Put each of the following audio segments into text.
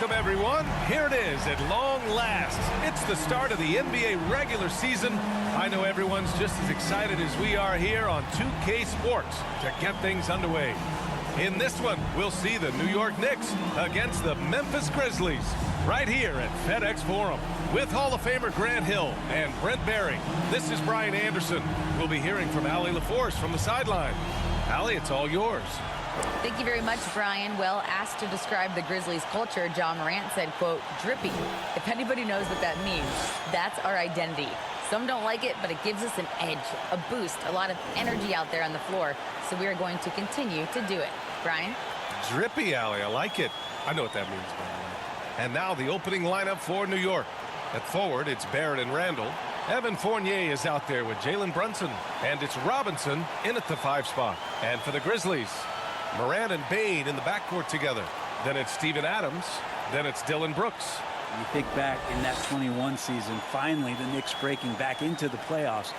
Welcome, everyone. Here it is at long last. It's the start of the NBA regular season. I know everyone's just as excited as we are here on 2K Sports to get things underway. In this one, we'll see the New York Knicks against the Memphis Grizzlies right here at FedEx Forum. With Hall of Famer Grant Hill and Brent Barry, this is Brian Anderson. We'll be hearing from Allie LaForce from the sideline. Allie, it's all yours. Thank you very much, Brian. Well, asked to describe the Grizzlies' culture, John Morant said, quote, drippy. If anybody knows what that means, that's our identity. Some don't like it, but it gives us an edge, a boost, a lot of energy out there on the floor. So we are going to continue to do it. Brian? Drippy, Allie. I like it. I know what that means, by the way. And now the opening lineup for New York. At forward, it's Barrett and Randall. Evan Fournier is out there with Jalen Brunson. And it's Robinson in at the 5 spot. And for the Grizzlies, Morant and Bane in the backcourt together. Then it's Steven Adams. Then it's Dylan Brooks. You think back in that 21 season, finally the Knicks breaking back into the playoffs.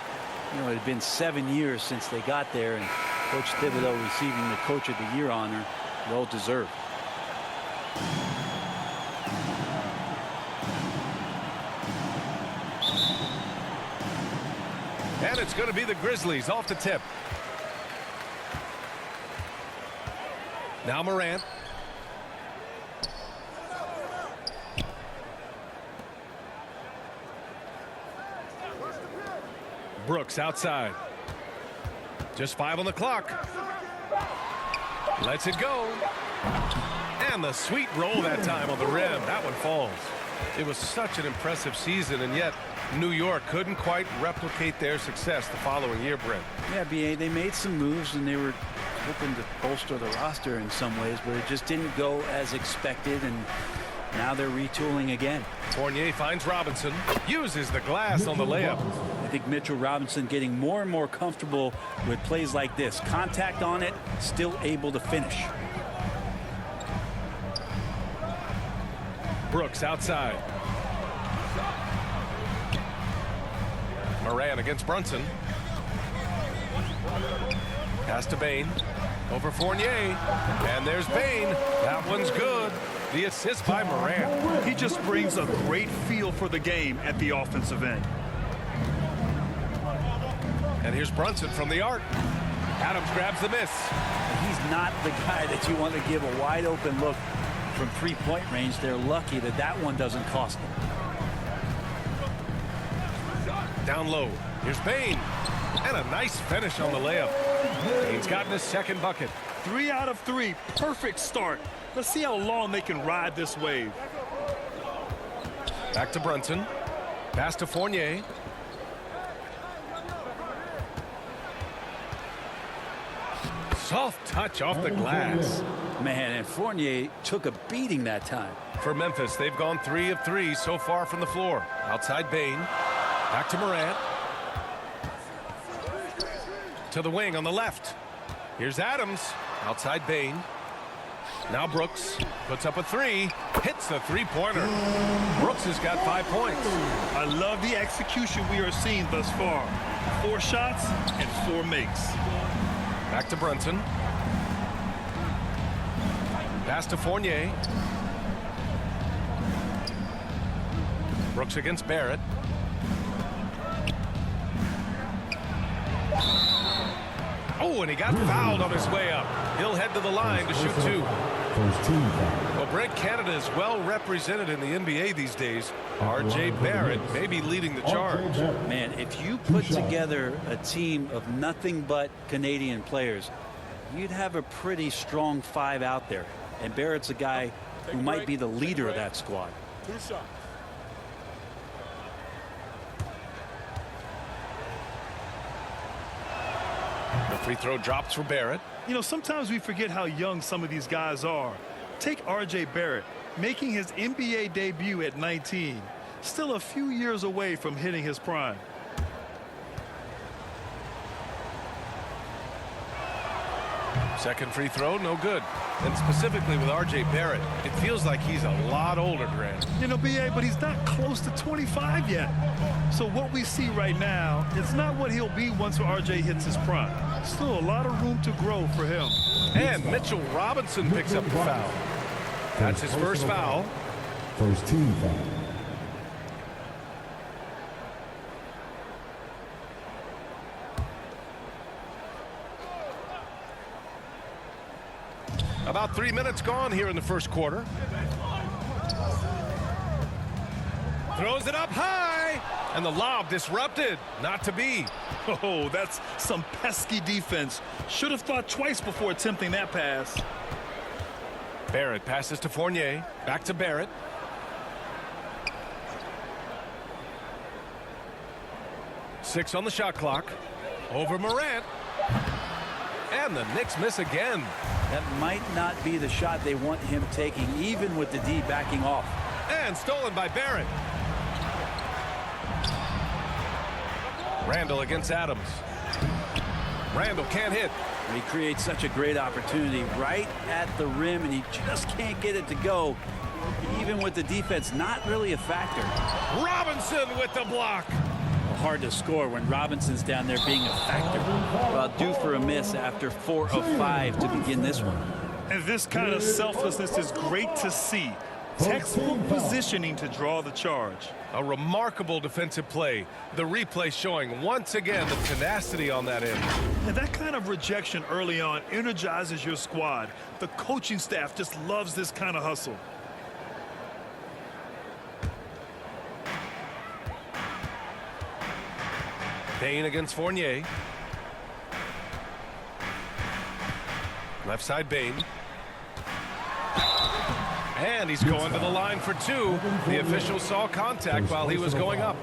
You know, it had been 7 years since they got there, and Coach Thibodeau receiving the Coach of the Year honor, well deserved. And it's going to be the Grizzlies off the tip. Now Morant. Brooks outside. Just 5 on the clock. Lets it go. And the sweet roll that time on the rim. That one falls. It was such an impressive season, and yet New York couldn't quite replicate their success the following year, Brent. Yeah, B.A., they made some moves, and they were hoping to bolster the roster in some ways, but it just didn't go as expected, and now they're retooling again. Fournier finds Robinson, uses the glass on the layup. I think Mitchell Robinson getting more and more comfortable with plays like this. Contact on it, still able to finish. Brooks outside. Morant against Brunson. Pass to Bane. Over Fournier. And there's Bane. That one's good. The assist by Morant. He just brings a great feel for the game at the offensive end. And here's Brunson from the arc. Adams grabs the miss. He's not the guy that you want to give a wide open look from three-point range. They're lucky that that one doesn't cost them. Down low. Here's Bane. And a nice finish on the layup. Bane's gotten his second bucket. 3 out of 3. Perfect start. Let's see how long they can ride this wave. Back to Brunson. Pass to Fournier. Soft touch off the glass. Man, and Fournier took a beating that time. For Memphis, they've gone 3 of 3 so far from the floor. Outside Bane. Back to Morant. To the wing on the left. Here's Adams. Outside Bane. Now Brooks puts up a 3. Hits the three-pointer. Brooks has got 5 points. I love the execution we are seeing thus far. 4 shots and 4 makes. Back to Brunson. Pass to Fournier. Brooks against Barrett. Oh, and he got fouled on his way up. He'll head to the line to shoot 2. Well, Brent, Canada is well represented in the NBA these days. R.J. Barrett may be leading the charge. Man, if you put together a team of nothing but Canadian players, you'd have a pretty strong 5 out there. And Barrett's a guy who might be the leader of that squad. 2 shots. The free throw drops for Barrett. You know, sometimes we forget how young some of these guys are. Take R.J. Barrett, making his NBA debut at 19. Still a few years away from hitting his prime. Second free throw, no good. And specifically with R.J. Barrett, it feels like he's a lot older, Grant. You know, B.A., but he's not close to 25 yet. So what we see right now, it's not what he'll be once R.J. hits his prime. Still a lot of room to grow for him. And Mitchell Robinson picks up the foul. That's his first foul. First team foul. About 3 minutes gone here in the first quarter. Throws it up high, and the lob disrupted. Not to be. Oh, that's some pesky defense. Should have thought twice before attempting that pass. Barrett passes to Fournier. Back to Barrett. Six on the shot clock. Over Morant. And the Knicks miss again. That might not be the shot they want him taking, even with the D backing off. And stolen by Barrett. Randall against Adams. Randall can't hit. He creates such a great opportunity right at the rim, and he just can't get it to go. Even with the defense not really a factor. Robinson with the block. Hard to score when Robinson's down there being a factor. Well, due for a miss after 4 of 5 to begin this one. And this kind of selflessness is great to see. Textbook positioning to draw the charge. A remarkable defensive play. The replay showing once again the tenacity on that end. And that kind of rejection early on energizes your squad. The coaching staff just loves this kind of hustle. Payne against Fournier. Left side Bain. And he's going to the line for two. The official saw contact while he was going up.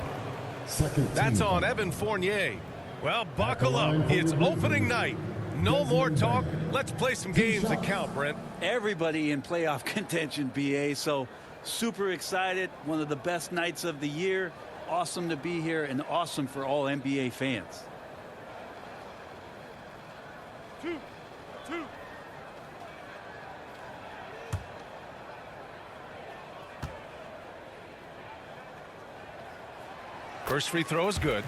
That's on Evan Fournier. Well, buckle up. It's opening night. No more talk. Let's play some games that count, Brent. Everybody in playoff contention, BA, so super excited. One of the best nights of the year. Awesome to be here and awesome for all NBA fans. Two. First free throw is good.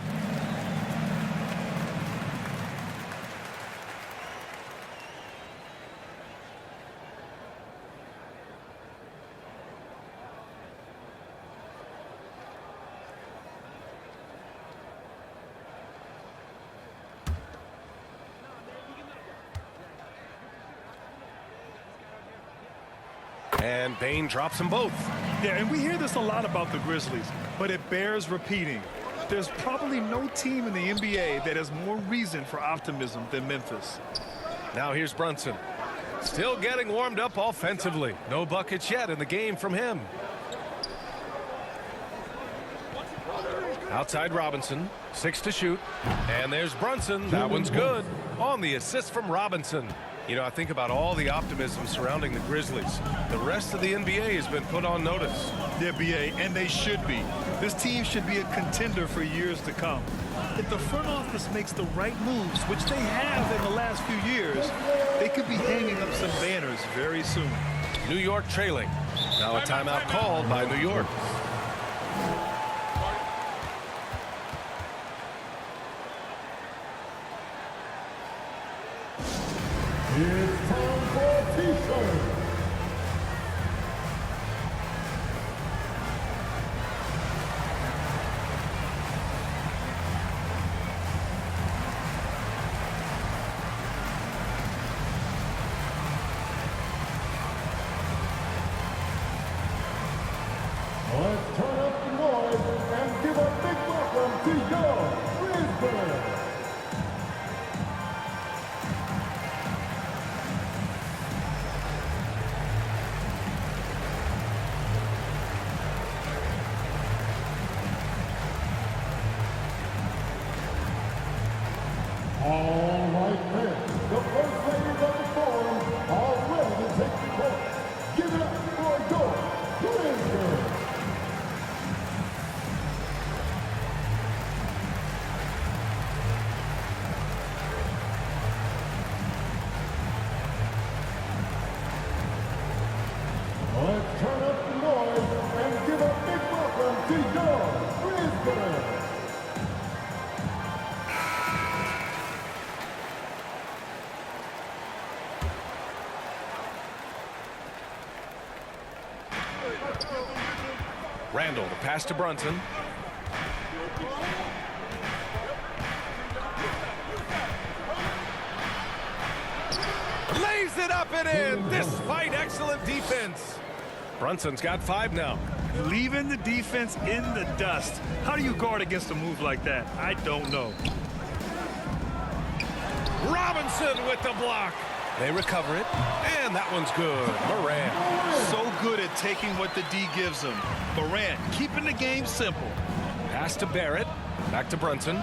And Bain drops them both. Yeah, and we hear this a lot about the Grizzlies, but it bears repeating. There's probably no team in the NBA that has more reason for optimism than Memphis. Now here's Brunson. Still getting warmed up offensively. No buckets yet in the game from him. Outside Robinson. 6 to shoot. And there's Brunson. That one's good. On the assist from Robinson. You know, I think about all the optimism surrounding the Grizzlies. The rest of the NBA has been put on notice. Yeah, BA, and they should be. This team should be a contender for years to come. If the front office makes the right moves, which they have in the last few years, they could be hanging up some banners very soon. New York trailing. Now a timeout called by New York. It's time for a t-shirt. Let's turn up the noise and give a big welcome to your Grizzlies. All right, fans, the first ladies of the forum are ready to take the court. Give it up for your Grizzlies. Let's turn up the noise and give a big welcome to your Grizzlies. Randall, the pass to Brunson. Lays it up and in. Despite excellent defense. Brunson's got 5 now. Leaving the defense in the dust. How do you guard against a move like that? I don't know. Robinson with the block. They recover it, and that one's good. Morant. So good at taking what the D gives him. Morant keeping the game simple. Pass to Barrett. Back to Brunson.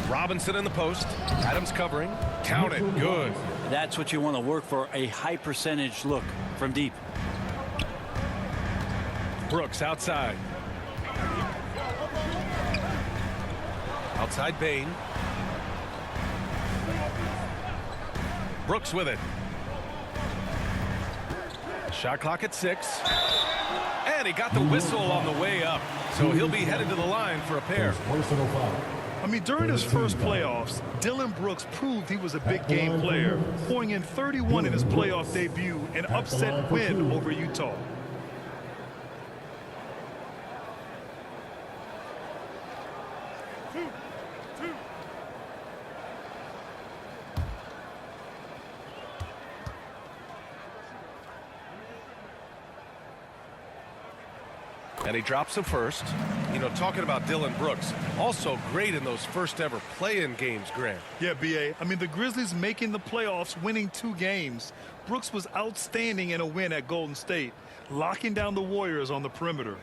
Robinson in the post. Adams covering. Count it. Good. That's what you want to work for, a high percentage look from deep. Brooks outside. Outside Bain. Brooks with it. Shot clock at 6. And he got the whistle on the way up. So he'll be headed to the line for a pair. Personal foul. I mean, during his first playoffs, Dillon Brooks proved he was a big game player, pouring in 31 in his playoff debut, an upset win over Utah. And he drops him first. You know, talking about Dillon Brooks, also great in those first ever play-in games, Grant. Yeah, B.A. I mean, the Grizzlies making the playoffs, winning 2 games. Brooks was outstanding in a win at Golden State, locking down the Warriors on the perimeter.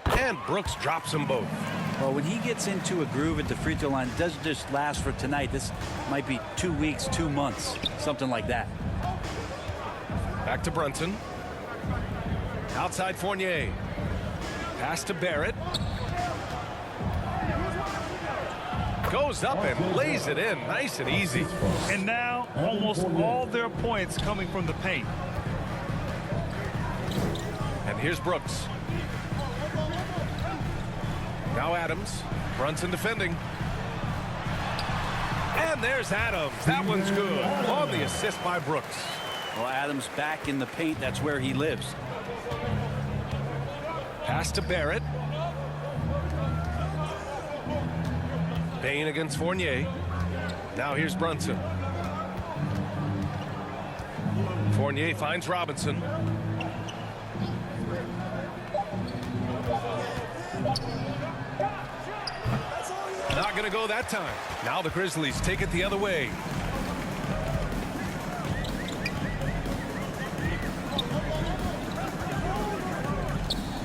And Brooks drops them both. Well, when he gets into a groove at the free throw line, it doesn't just last for tonight. This might be 2 weeks, 2 months, something like that. Back to Brunson. Outside Fournier. Pass to Barrett. Goes up and lays it in nice and easy. And now almost all their points coming from the paint. And here's Brooks. Now Adams. Brunson defending. And there's Adams. That one's good. On the assist by Brooks. Well, Adams back in the paint. That's where he lives. Pass to Barrett. Bain against Fournier. Now here's Brunson. Fournier finds Robinson. Not going to go that time. Now the Grizzlies take it the other way.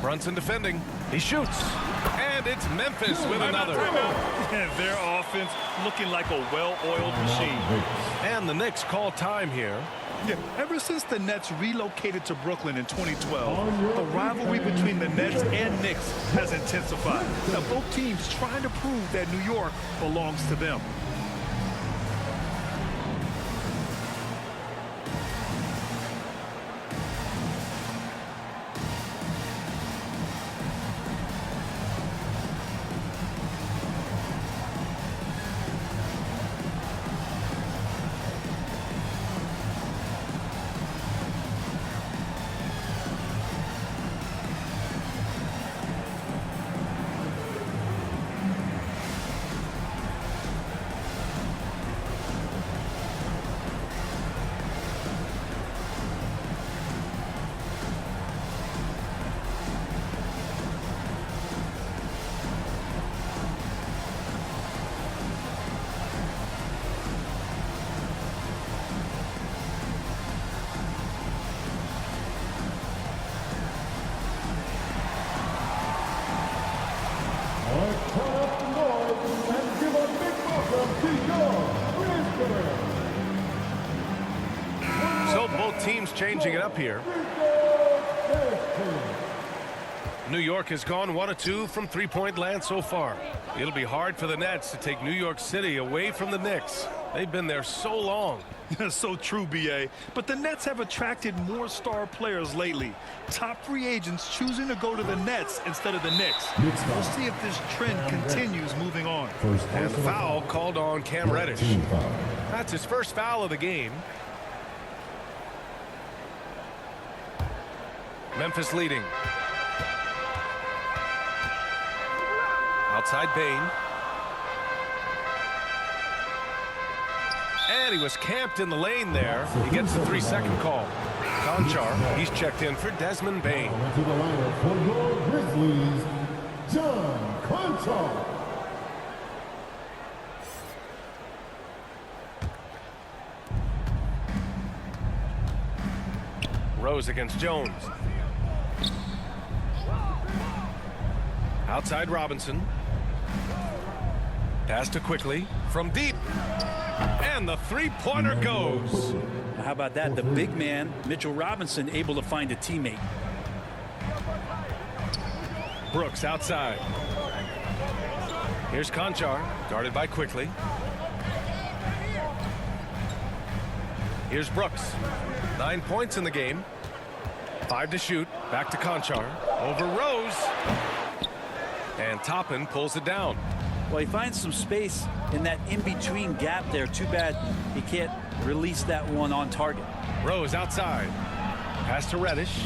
Brunson defending. He shoots. And it's Memphis with another. And their offense looking like a well-oiled machine. And the Knicks call time here. Yeah, ever since the Nets relocated to Brooklyn in 2012, the rivalry between the Nets and Knicks has intensified. Now, both teams trying to prove that New York belongs to them. So both teams changing it up here. New York has gone 1 of 2 from three-point land so far. It'll be hard for the Nets to take New York City away from the Knicks. They've been there so long. So true, B.A. But the Nets have attracted more star players lately. Top free agents choosing to go to the Nets instead of the Knicks. We'll see if this trend continues moving on. And foul called on Cam Reddish. That's his first foul of the game. Memphis leading. Outside Bain. And he was camped in the lane there. He gets the 3-second call. Conchar, he's checked in for Desmond Bain. To the lineup for your Grizzlies, John Conchar. Rose against Jones. Outside Robinson. Pass to Quickly from deep. And the three-pointer goes. How about that? The big man, Mitchell Robinson, able to find a teammate. Brooks outside. Here's Conchar, guarded by Quickly. Here's Brooks. 9 points in the game. 5 to shoot. Back to Conchar. Over Rose. And Toppin pulls it down. Well, he finds some space in that in-between gap there. Too bad he can't release that one on target. Rose outside. Pass to Reddish.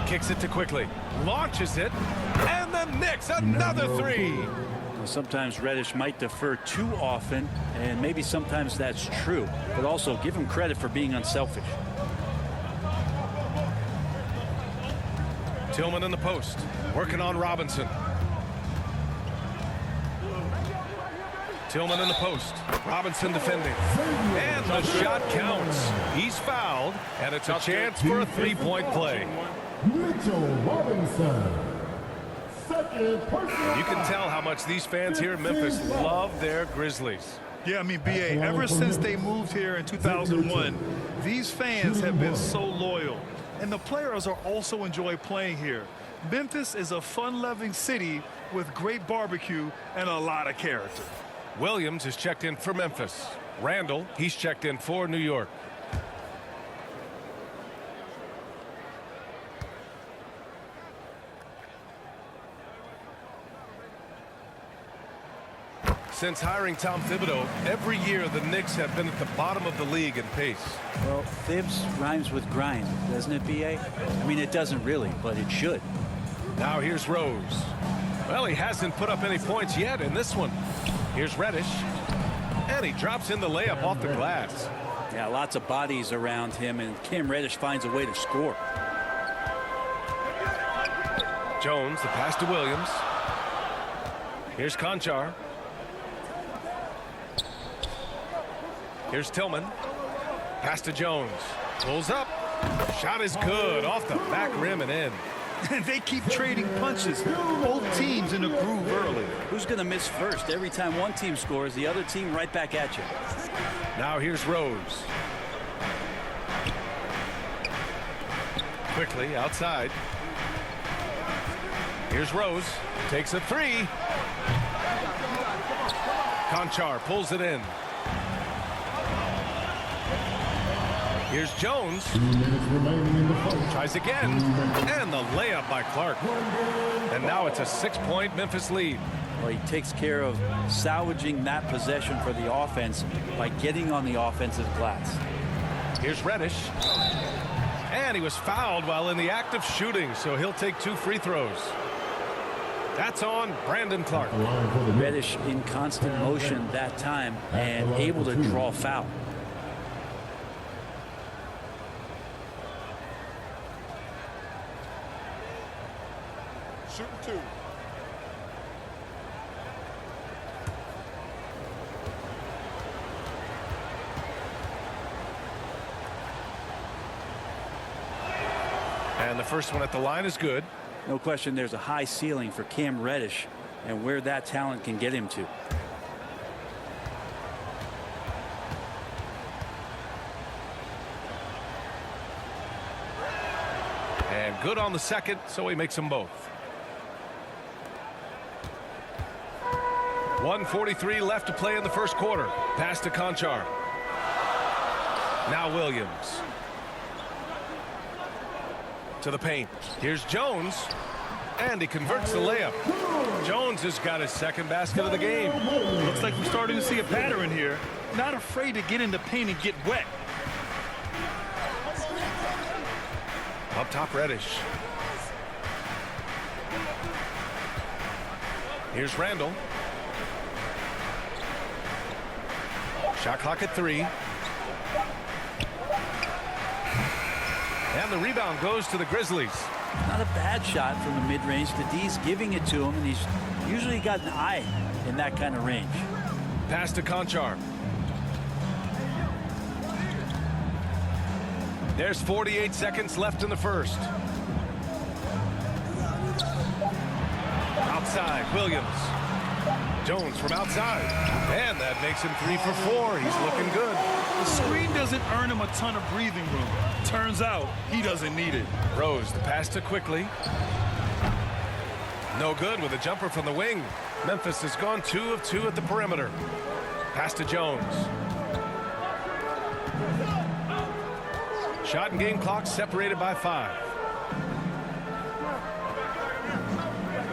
Kicks it to Quickly. Launches it. And the Knicks, another three. Well, sometimes Reddish might defer too often, and maybe sometimes that's true. But also give him credit for being unselfish. Tillman in the post. Working on Robinson. Tillman in the post. Robinson defending. And the shot counts. He's fouled, and it's a chance for a three-point play. Mitchell Robinson. Second personal. You can tell how much these fans here in Memphis love their Grizzlies. Yeah, I mean, B.A., ever since they moved here in 2001, these fans have been so loyal. And the players are also enjoy playing here. Memphis is a fun-loving city with great barbecue and a lot of character. Williams is checked in for Memphis. Randall, he's checked in for New York. Since hiring Tom Thibodeau, every year the Knicks have been at the bottom of the league in pace. Well, Thibs rhymes with grind, doesn't it, B.A.? I mean, it doesn't really, but it should. Now here's Rose. Well, he hasn't put up any points yet in this one. Here's Reddish. And he drops in the layup off the glass. Yeah, lots of bodies around him, and Cam Reddish finds a way to score. Jones, the pass to Williams. Here's Conchar. Here's Tillman. Pass to Jones. Pulls up. Shot is good. Off the back rim and in. They keep trading punches. Both teams in the groove early. Who's going to miss first? Every time one team scores, the other team right back at you. Now here's Rose. Quickly outside. Here's Rose. Takes a three. Conchar pulls it in. Here's Jones. 2 minutes remaining in the fight. Tries again. And the layup by Clark. And now it's a 6-point Memphis lead. Well, he takes care of salvaging that possession for the offense by getting on the offensive glass. Here's Reddish. And he was fouled while in the act of shooting, so he'll take 2 free throws. That's on Brandon Clark. Reddish in constant motion that time and able to draw foul. Shooting 2. And the first one at the line is good. No question there's a high ceiling for Cam Reddish and where that talent can get him to. And good on the second, so he makes them both. 1:43 left to play in the first quarter. Pass to Conchar. Now Williams. To the paint. Here's Jones. And he converts the layup. Jones has got his second basket of the game. Looks like we're starting to see a pattern here. Not afraid to get in the paint and get wet. Up top, Reddish. Here's Randall. Shot clock at 3. And the rebound goes to the Grizzlies. Not a bad shot from the mid-range. The D's giving it to him, and he's usually got an eye in that kind of range. Pass to Conchar. There's 48 seconds left in the first. Outside, Williams. Jones from outside. And that makes him 3 for 4. He's looking good. The screen doesn't earn him a ton of breathing room. Turns out he doesn't need it. Rose, the pass to Quickly. No good with a jumper from the wing. Memphis has gone 2 of 2 at the perimeter. Pass to Jones. Shot and game clock separated by 5.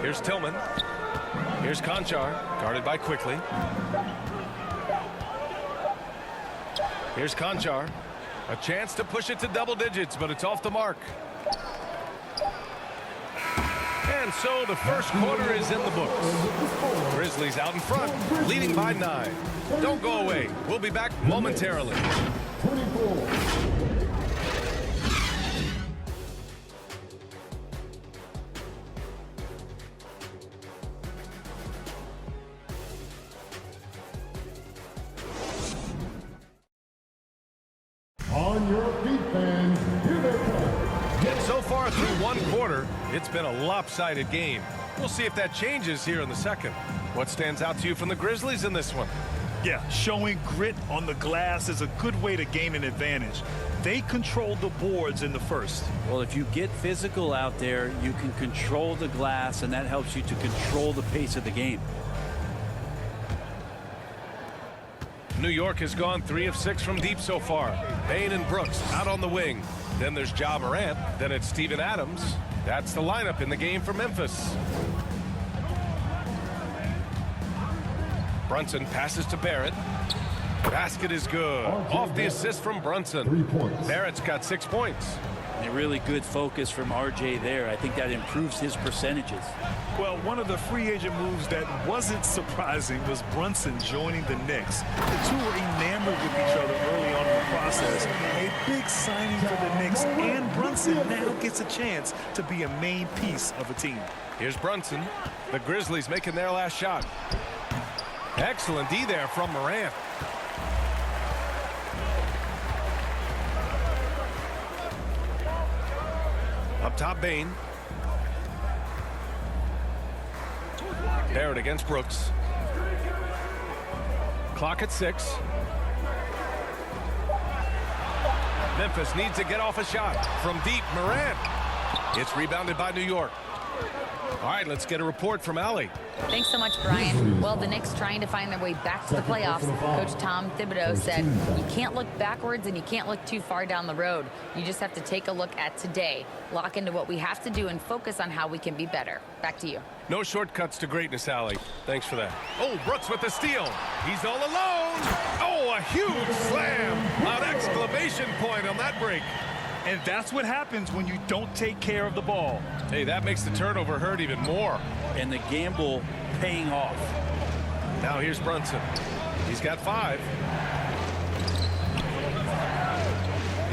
Here's Tillman. Here's Conchar, guarded by Quickly. Here's Conchar. A chance to push it to double digits, but it's off the mark. And so the first quarter is in the books. Grizzlies out in front, leading by 9. Don't go away. We'll be back momentarily. 24. On your feet, fans. Here they come. And so far through one quarter, it's been a lopsided game. We'll see if that changes here in the second. What stands out to you from the Grizzlies in this one? Yeah, showing grit on the glass is a good way to gain an advantage. They controlled the boards in the first. Well, if you get physical out there, you can control the glass, and that helps you to control the pace of the game. New York has gone 3 of 6 from deep so far. Payne and Brooks out on the wing. Then there's Ja Morant. Then it's Steven Adams. That's the lineup in the game for Memphis. Brunson passes to Barrett. Basket is good. Off the assist from Brunson. 3 points. Barrett's got 6 points. A really good focus from RJ there. I think that improves his percentages. Well, one of the free agent moves that wasn't surprising was Brunson joining the Knicks. The two were enamored with each other early on in the process. A big signing for the Knicks, and Brunson now gets a chance to be a main piece of a team. Here's Brunson. The Grizzlies making their last shot. Excellent D there from Morant. Up top, Bane. Barrett against Brooks. Clock at 6. Memphis needs to get off a shot from deep. Morant. It's rebounded by New York. All right, let's get a report from Allie. Thanks so much, Brian. Well, the Knicks trying to find their way back to the playoffs. Coach Tom Thibodeau said, you can't look backwards and you can't look too far down the road. You just have to take a look at today, lock into what we have to do, and focus on how we can be better. Back to you. No shortcuts to greatness, Allie. Thanks for that. Oh, Brooks with the steal. He's all alone. Oh, a huge slam. An exclamation point on that break. And that's what happens when you don't take care of the ball. Hey, that makes the turnover hurt even more. And the gamble paying off. Now here's Brunson. He's got 5.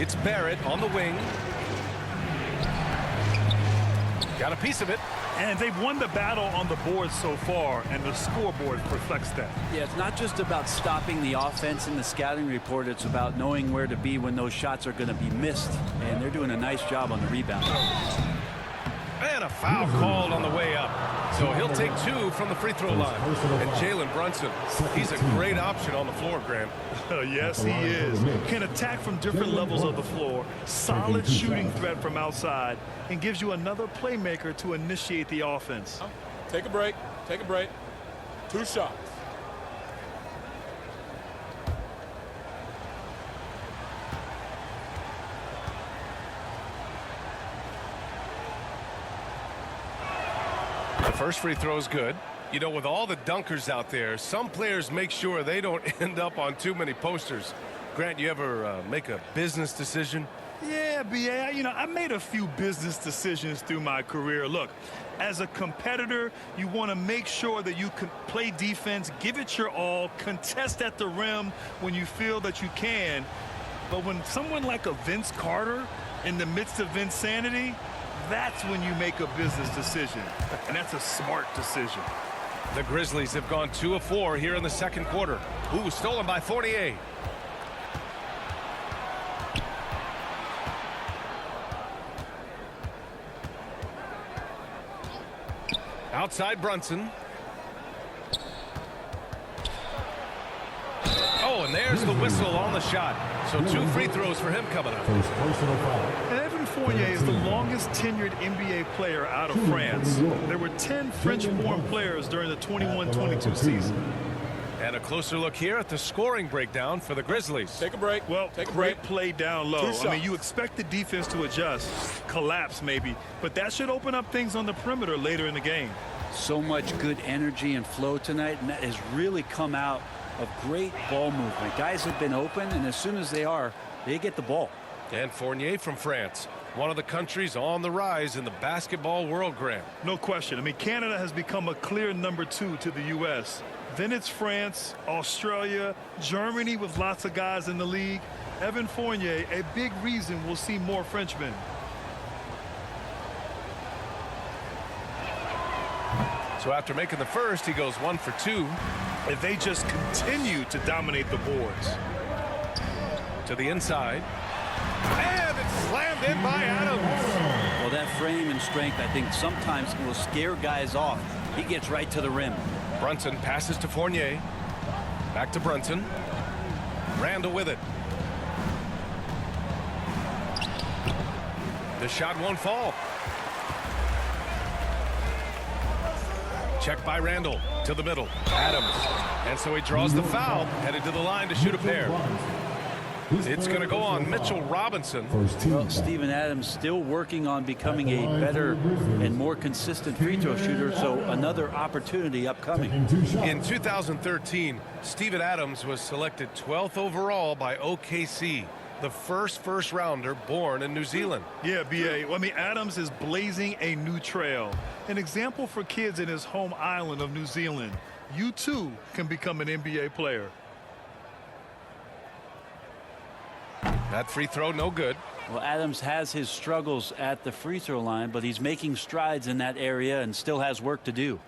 It's Barrett on the wing. Got a piece of it. And they've won the battle on the board so far, and the scoreboard reflects that. Yeah, it's not just about stopping the offense in the scouting report. It's about knowing where to be when those shots are going to be missed. And they're doing a nice job on the rebound. And a foul called on the way up. So he'll take 2 from the free throw line. And Jalen Brunson, he's a great option on the floor, Grant. Yes, he is. Can attack from different levels of the floor. Solid shooting threat from outside. And gives you another playmaker to initiate the offense. Take a break. Take a break. 2 shots. First free throw is good. You know, with all the dunkers out there, some players make sure they don't end up on too many posters. Grant, you ever make a business decision? Yeah, B.A., I made a few business decisions through my career. Look, as a competitor, you want to make sure that you can play defense, give it your all, contest at the rim when you feel that you can. But when someone like a Vince Carter in the midst of Vinsanity, that's when you make a business decision. And that's a smart decision. The Grizzlies have gone 2 of 4 here in the second quarter. Ooh, stolen by Fournier. Outside Brunson. Oh, and there's the whistle on the shot. So 2 free throws for him coming up. First personal foul. And Evan Fournier is the longest tenured NBA player out of France. There were 10 French-born players during the 21-22 season. And a closer look here at the scoring breakdown for the Grizzlies. Take a break. Well, Take a great break. play down low. Two I mean, you expect the defense to adjust, collapse maybe, but that should open up things on the perimeter later in the game. So much good energy and flow tonight, and that has really come out of great ball movement. Guys have been open, and as soon as they get the ball. And Fournier from France, one of the countries on the rise in the basketball world, Grant. No question. I mean, Canada has become a clear #2 to the U.S. Then it's France, Australia, Germany with lots of guys in the league. Evan Fournier, a big reason we'll see more Frenchmen. So after making the first, he goes 1 for 2. If they just continue to dominate the boards. To the inside. And it's slammed in by Adams. Well, that frame and strength, I think, sometimes will scare guys off. He gets right to the rim. Brunson passes to Fournier. Back to Brunson. Randall with it. The shot won't fall. Check by Randall to the middle. Adams. And so he draws the foul, headed to the line to shoot a pair. It's going to go on Mitchell Robinson. Well, Steven Adams still working on becoming a better and more consistent free throw shooter, so another opportunity upcoming. In 2013, Steven Adams was selected 12th overall by OKC, the first rounder born in New Zealand. Yeah, B.A. Well, I mean, Adams is blazing a new trail. An example for kids in his home island of New Zealand. You, too, can become an NBA player. That free throw, no good. Well, Adams has his struggles at the free throw line, but he's making strides in that area and still has work to do.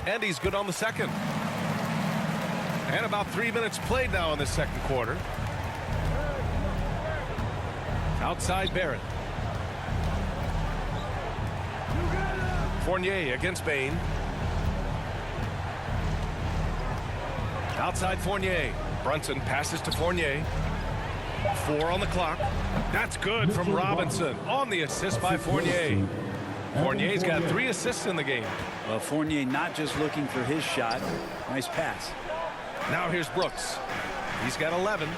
And he's good on the second. And about 3 minutes played now in the second quarter. Outside Barrett. Fournier against Bain. Outside Fournier. Brunson passes to Fournier. 4 on the clock. That's good from Robinson on the assist by Fournier. Fournier's got 3 assists in the game. Well, Fournier not just looking for his shot. Nice pass. Now here's Brooks. He's got 11.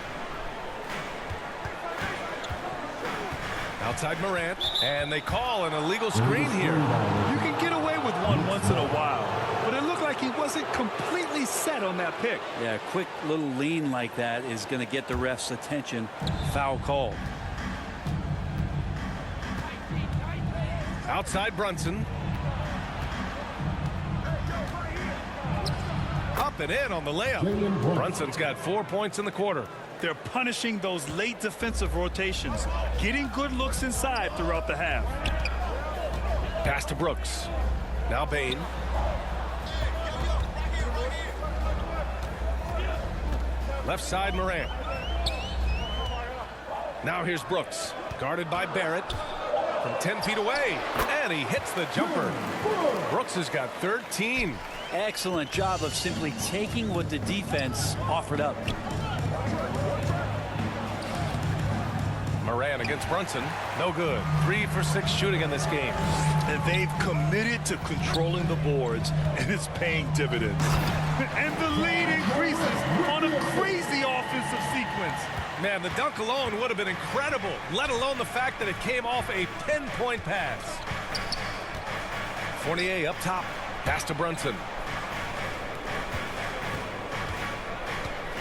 Outside Morant. And they call an illegal screen here. You can get away with one once in a while, but it looked like he wasn't completely set on that pick. Yeah, a quick little lean like that is going to get the ref's attention. Foul call. Outside Brunson. Up and in on the layup. Brunson's got 4 points in the quarter. They're punishing those late defensive rotations, getting good looks inside throughout the half. Pass to Brooks. Now Bain. Left side Morant. Now here's Brooks. Guarded by Barrett. From 10 feet away. And he hits the jumper. Brooks has got 13. Excellent job of simply taking what the defense offered up. Moran against Brunson. No good. 3 for 6 shooting in this game. And they've committed to controlling the boards, and it's paying dividends. And the lead increases on a crazy offensive sequence. Man, the dunk alone would have been incredible, let alone the fact that it came off a pinpoint pass. Fournier up top. Pass to Brunson.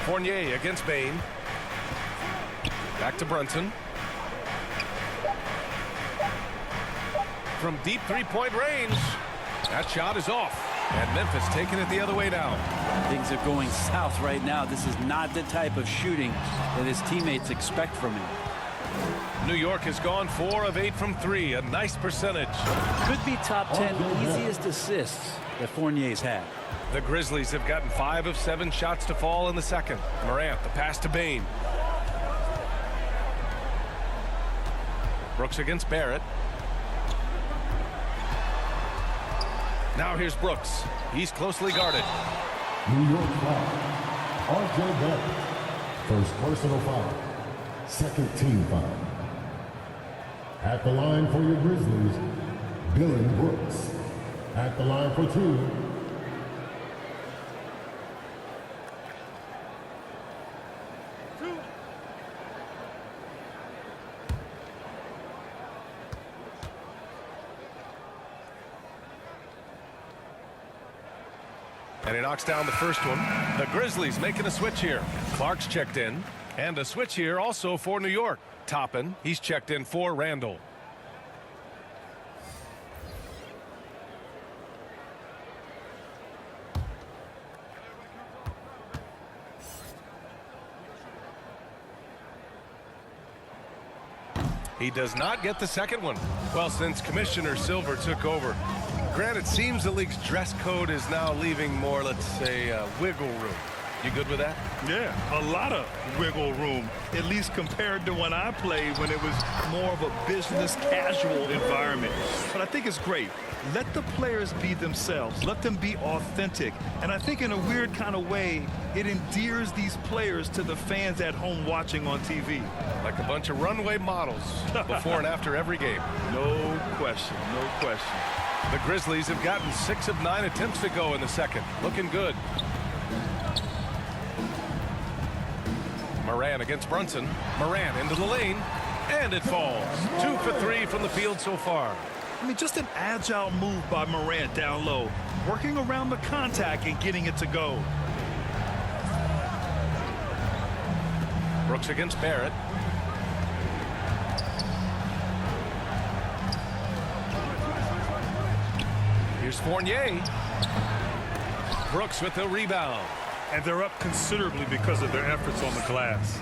Fournier against Bain. Back to Brunson. From deep three-point range. That shot is off. And Memphis taking it the other way now. Things are going south right now. This is not the type of shooting that his teammates expect from him. New York has gone 4 of 8 from 3. A nice percentage. Could be top 10 easiest assists that Fournier's had. The Grizzlies have gotten 5 of 7 shots to fall in the second. Morant, the pass to Bain. Brooks against Barrett. Now here's Brooks. He's closely guarded. New York foul. R.J. Barrett. First personal foul. Second team foul. At the line for your Grizzlies, Dylan Brooks. At the line for 2. And he knocks down the first one. The Grizzlies making a switch here. Clark's checked in. And a switch here also for New York. Toppin, he's checked in for Randall. He does not get the second one. Well, since Commissioner Silver took over, granted, it seems the league's dress code is now leaving more, let's say, wiggle room. You good with that? Yeah, a lot of wiggle room, at least compared to when I played, when it was more of a business casual environment. But I think it's great. Let the players be themselves. Let them be authentic. And I think in a weird kind of way, it endears these players to the fans at home watching on TV. Like a bunch of runway models before and after every game. No question, no question. The Grizzlies have gotten 6 of 9 attempts to go in the second. Looking good. Moran against Brunson. Moran into the lane. And it falls. 2 for 3 from the field so far. I mean, just an agile move by Morant down low, working around the contact and getting it to go. Brooks against Barrett. Here's Fournier. Brooks with the rebound. And they're up considerably because of their efforts on the glass.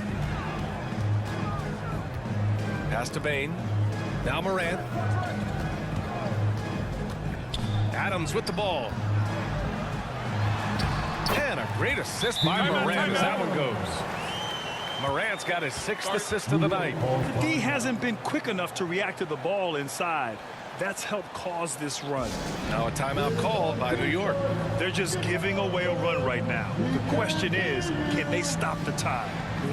Pass to Bain. Now Morant. Adams with the ball. And a great assist by Morant as that one goes. Morant's got his 6th assist of the night. The D hasn't been quick enough to react to the ball inside. That's helped cause this run. Now a timeout called by New York. They're just giving away a run right now. The question is, can they stop the tide?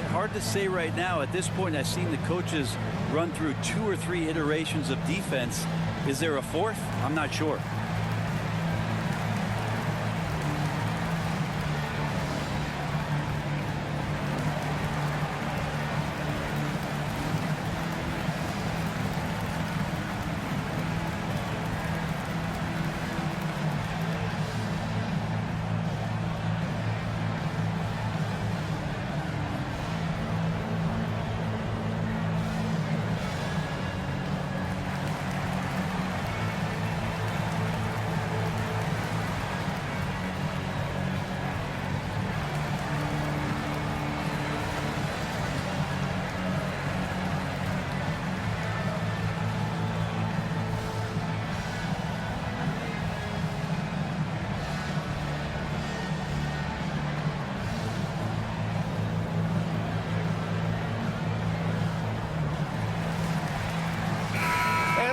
Hard to say right now. At this point, I've seen the coaches run through 2 or 3 iterations of defense. Is there a 4th? I'm not sure.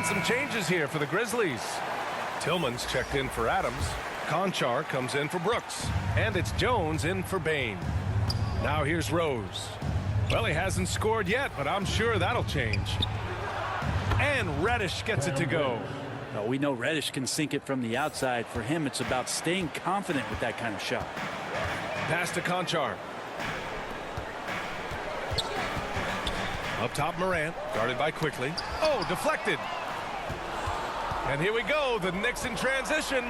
Some changes here for the Grizzlies. Tillman's checked in for Adams. Conchar comes in for Brooks. And it's Jones in for Bain. Now here's Rose. Well, he hasn't scored yet, but I'm sure that'll change. And Reddish gets it to go. Well, we know Reddish can sink it from the outside. For him, it's about staying confident with that kind of shot. Pass to Conchar. Up top, Morant, guarded by Quickly. Oh, deflected. And here we go, the Knicks in transition.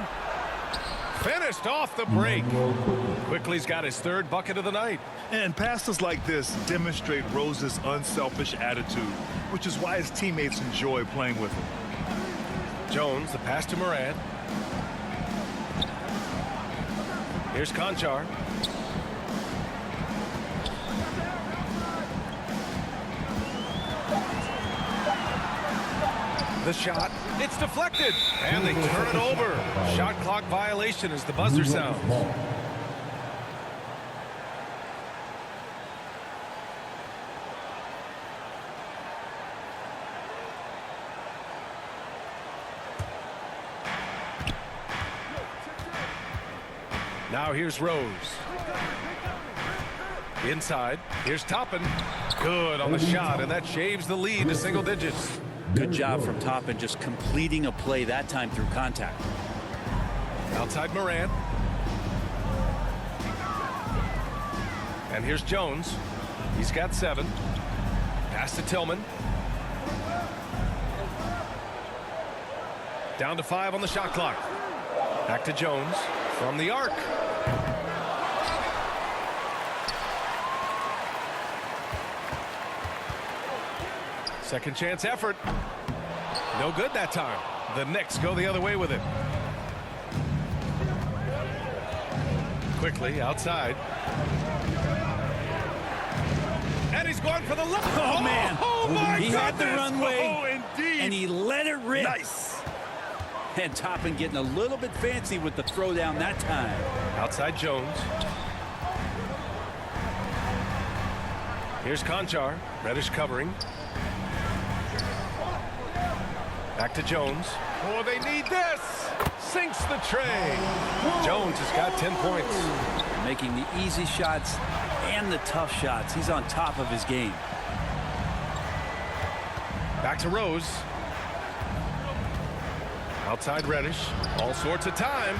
Finished off the break. Quickly's got his third bucket of the night. And passes like this demonstrate Rose's unselfish attitude, which is why his teammates enjoy playing with him. Jones, the pass to Morant. Here's Conchar. The shot, it's deflected, and they turn it over. Shot clock violation as the buzzer sounds. Now here's Rose. Inside, here's Toppin. Good on the shot, and that shaves the lead to single digits. Good job from Toppin, just completing a play that time through contact. Outside Morant. And here's Jones. He's got 7. Pass to Tillman. Down to 5 on the shot clock. Back to Jones from the arc. Second chance effort. No good that time. The Knicks go the other way with it. Quickly outside. And he's going for the look. Oh, man. Oh, my He had the goodness. runway, Oh, indeed. and he let it rip. Nice. And Toppin getting a little bit fancy with the throwdown that time. Outside Jones. Here's Conchar. Reddish covering. Back to Jones. Oh, they need this. Sinks the tray. Jones has got 10 points. Making the easy shots and the tough shots. He's on top of his game. Back to Rose. Outside Reddish. All sorts of time.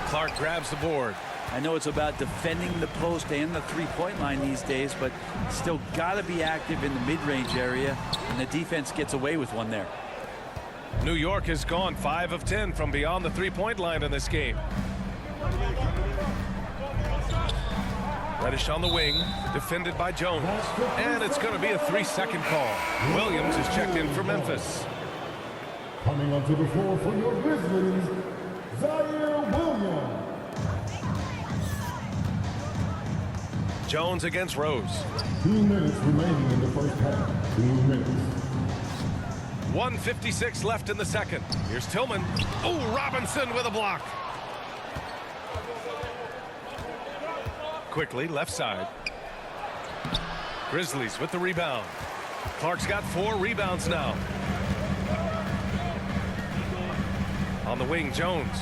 Clark grabs the board. I know it's about defending the post and the three-point line these days, but still got to be active in the mid-range area, and the defense gets away with one there. New York has gone 5 of 10 from beyond the three-point line in this game. Reddish on the wing, defended by Jones. And it's going to be a 3-second call. Williams is checked in for Memphis. Coming onto the floor for your Grizzlies, Zaire Williams. Jones against Rose. 2 minutes remaining in the first half. 2 minutes. 1:56 left in the second. Here's Tillman. Oh, Robinson with a block. Quickly, left side. Grizzlies with the rebound. Clark's got 4 rebounds now. On the wing, Jones.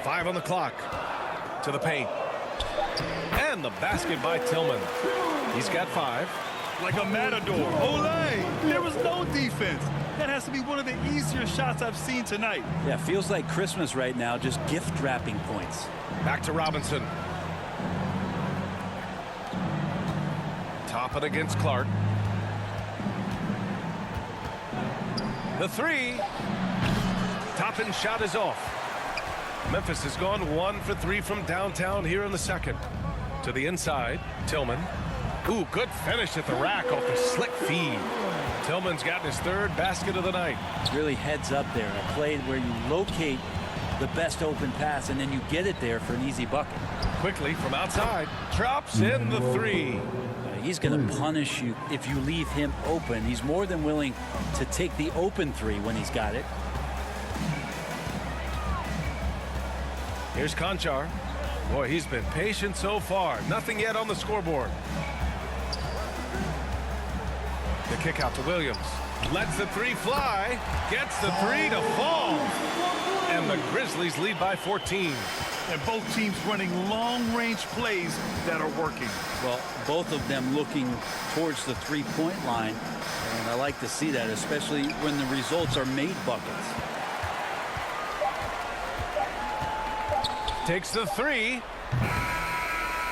Five on the clock. To the paint. And the basket by Tillman. He's got 5. Like a matador. Olay! There was no defense. That has to be one of the easier shots I've seen tonight. Yeah, feels like Christmas right now, just gift wrapping points. Back to Robinson. Toppin against Clark. The 3. Toppin's shot is off. Memphis has gone 1 for 3 from downtown here in the second. To the inside, Tillman. Ooh, good finish at the rack off the slick feed. Tillman's gotten his 3rd basket of the night. Really heads up there. A play where you locate the best open pass and then you get it there for an easy bucket. Quickly from outside, drops in the 3. He's going to punish you if you leave him open. He's more than willing to take the open 3 when he's got it. Here's Conchar. Boy, he's been patient so far. Nothing yet on the scoreboard. The kick out to Williams. Lets the three fly. Gets the three to fall. And the Grizzlies lead by 14. And both teams running long-range plays that are working. Well, both of them looking towards the three-point line. And I like to see that, especially when the results are made buckets. Takes the three.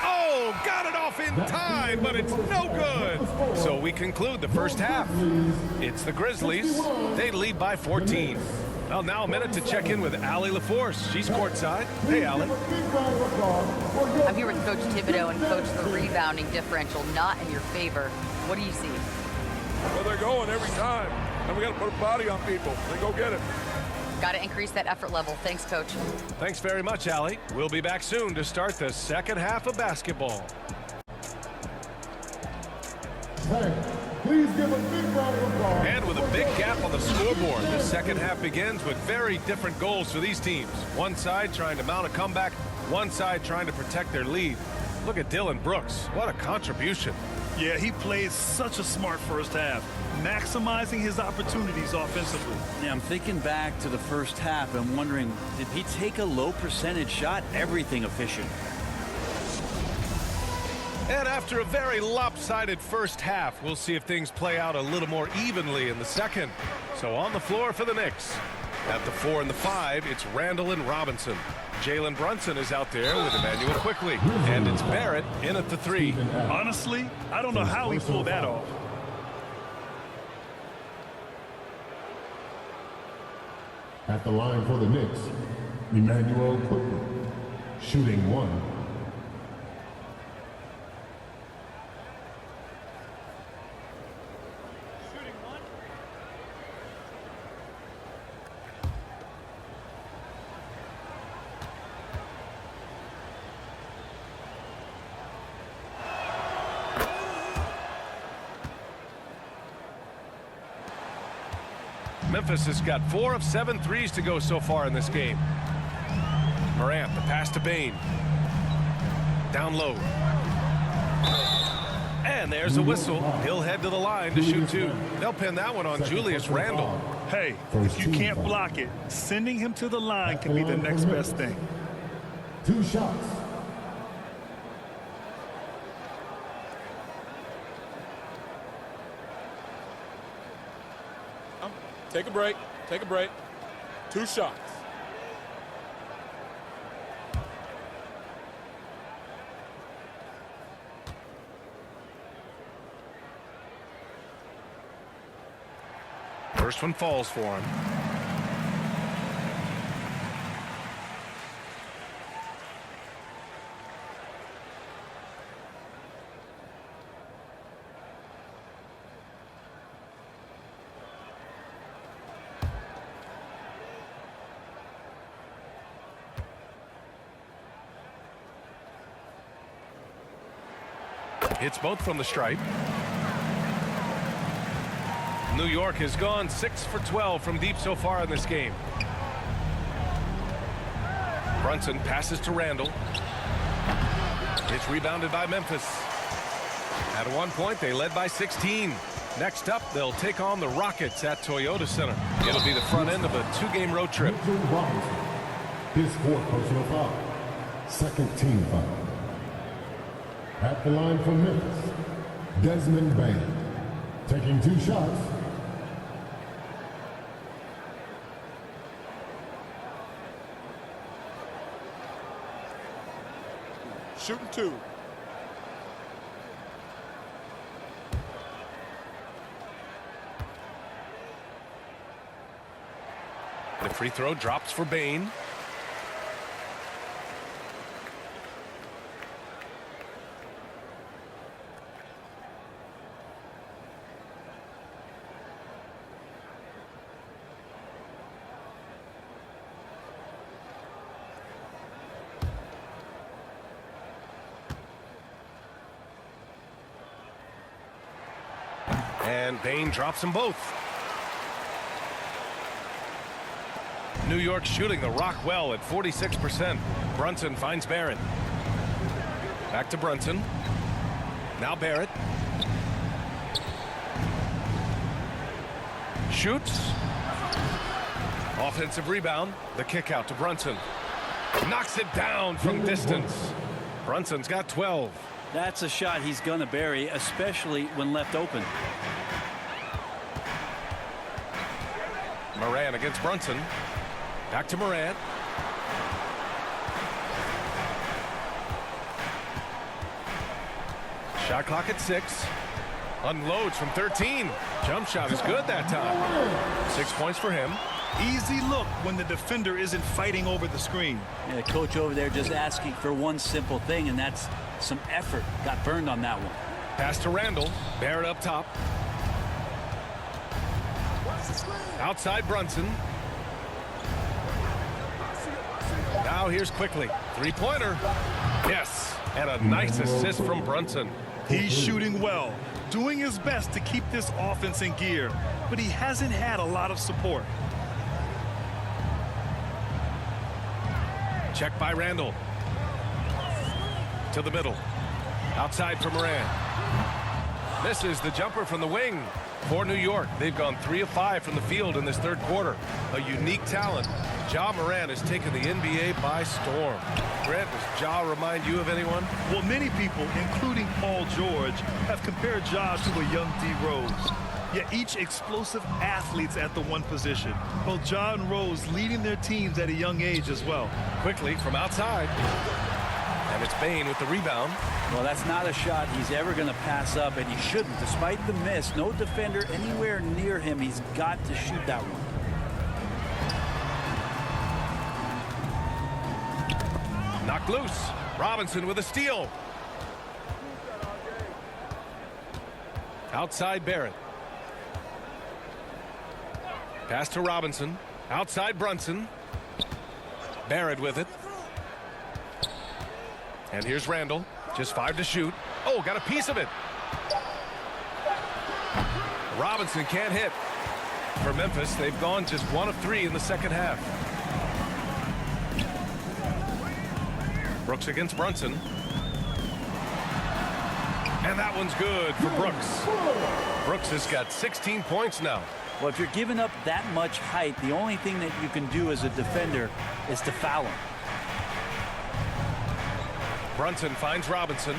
Oh, got it off in time, but it's no good. So we conclude the first half. It's the Grizzlies. They lead by 14. Well, now a minute to check in with Allie LaForce. She's courtside. Hey, Allie. I'm here with Coach Thibodeau, and Coach, the rebounding differential not in your favor. What do you see? Well, they're going every time, and we got to put a body on people. They go get it. Got to increase that effort level. Thanks, Coach. Thanks very much, Allie. We'll be back soon to start the second half of basketball. Please give a big round of applause. And with a big gap on the scoreboard, the second half begins with very different goals for these teams. One side trying to mount a comeback, one side trying to protect their lead. Look at Dylan Brooks. What a contribution. Yeah, he played such a smart first half, maximizing his opportunities offensively. Yeah, I'm thinking back to the first half and wondering, did he take a low percentage shot? Everything efficient. And after a very lopsided first half, we'll see if things play out a little more evenly in the second. So on the floor for the Knicks. At the 4 and the 5, it's Randall and Robinson. Jalen Brunson is out there with Emmanuel quickly. And it's Barrett in at the 3. Honestly, I don't know how he pulled that off. At the line for the Knicks, Emmanuel quickly, shooting 1. Memphis has got 4 of 7 threes to go so far in this game. Morant, the pass to Bane. Down low. And there's a whistle. He'll head to the line to shoot 2. They'll pin that one on Julius Randle. Hey, if you can't block it, sending him to the line can be the next best thing. 2 shots. Take a break. Take a break. 2 shots. First one falls for him. Hits both from the stripe. New York has gone 6 for 12 from deep so far in this game. Brunson passes to Randall. It's rebounded by Memphis. At one point, they led by 16. Next up, they'll take on the Rockets at Toyota Center. It'll be the front end of a 2-game road trip. Robinson, his 4th personal foul, 2nd team foul. At the line for Memphis, Desmond Bane, taking 2 shots. Shooting 2. The free throw drops for Bane. And Bane drops them both. New York shooting the rock well at 46%. Brunson finds Barrett. Back to Brunson. Now Barrett. Shoots. Offensive rebound. The kick out to Brunson. Knocks it down from distance. Brunson's got 12. That's a shot he's going to bury, especially when left open. Moran against Brunson. Back to Moran. Shot clock at 6. Unloads from 13. Jump shot is good that time. 6 points for him. Easy look when the defender isn't fighting over the screen. Yeah, the coach over there just asking for one simple thing, and that's some effort. Got burned on that one. Pass to Randall. Barrett up top. Outside Brunson. Now here's Quickly. Three-pointer. Yes. And a nice assist from Brunson. He's shooting well, doing his best to keep this offense in gear, but he hasn't had a lot of support. Check by Randall. To the middle. Outside for Moran. Misses the jumper from the wing. For New York, they've gone 3 of 5 from the field in this third quarter. A unique talent. Ja Moran has taken the NBA by storm. Grant, does Ja remind you of anyone? Well, many people, including Paul George, have compared Ja to a young D. Rose. Yet each explosive athletes at the one position. Both Ja and Rose leading their teams at a young age as well. Quickly from outside. And it's Bane with the rebound. Well, that's not a shot he's ever going to pass up, and he shouldn't. Despite the miss, no defender anywhere near him. He's got to shoot that one. Knocked loose. Robinson with a steal. Outside Barrett. Pass to Robinson. Outside Brunson. Barrett with it. And here's Randall. Just 5 to shoot. Oh, got a piece of it. Robinson can't hit. For Memphis, they've gone just 1 of 3 in the second half. Brooks against Brunson. And that one's good for Brooks. Brooks has got 16 points now. Well, if you're giving up that much height, the only thing that you can do as a defender is to foul him. Brunson finds Robinson.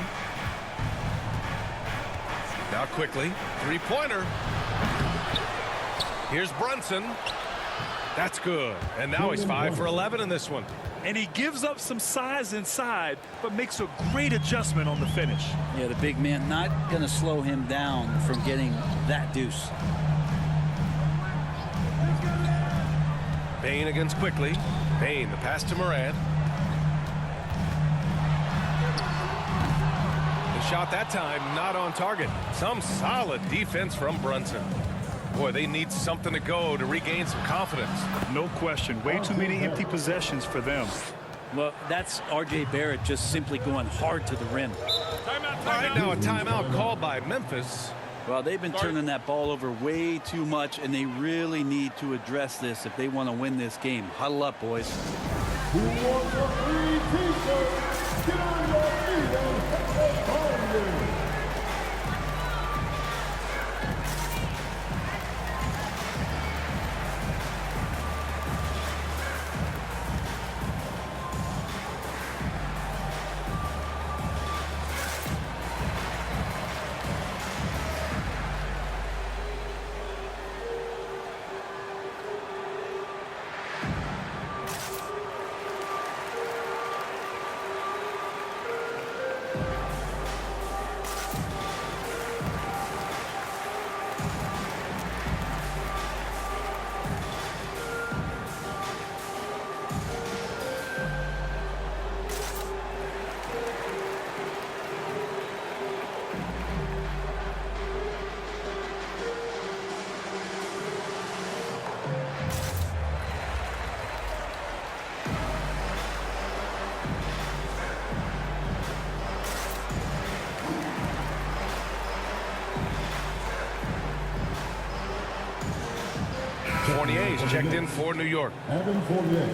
Now Quickly. Three-pointer. Here's Brunson. That's good. And now he's 5 for 11 in this one. And he gives up some size inside, but makes a great adjustment on the finish. Yeah, the big man not going to slow him down from getting that deuce. Bane against Quickly. Bane, the pass to Moran. The shot that time not on target. Some solid defense from Brunson. Boy, they need something to go to regain some confidence. No question. Way too many empty possessions for them. Well, that's R.J. Barrett just simply going hard to the rim. All right, now a timeout called by Memphis. Well, they've been turning that ball over way too much, and they really need to address this if they want to win this game. Huddle up, boys. Who wants a free t-shirt? Get on your feet and hit the ball. Fournier's checked in for New York. Evan Fournier.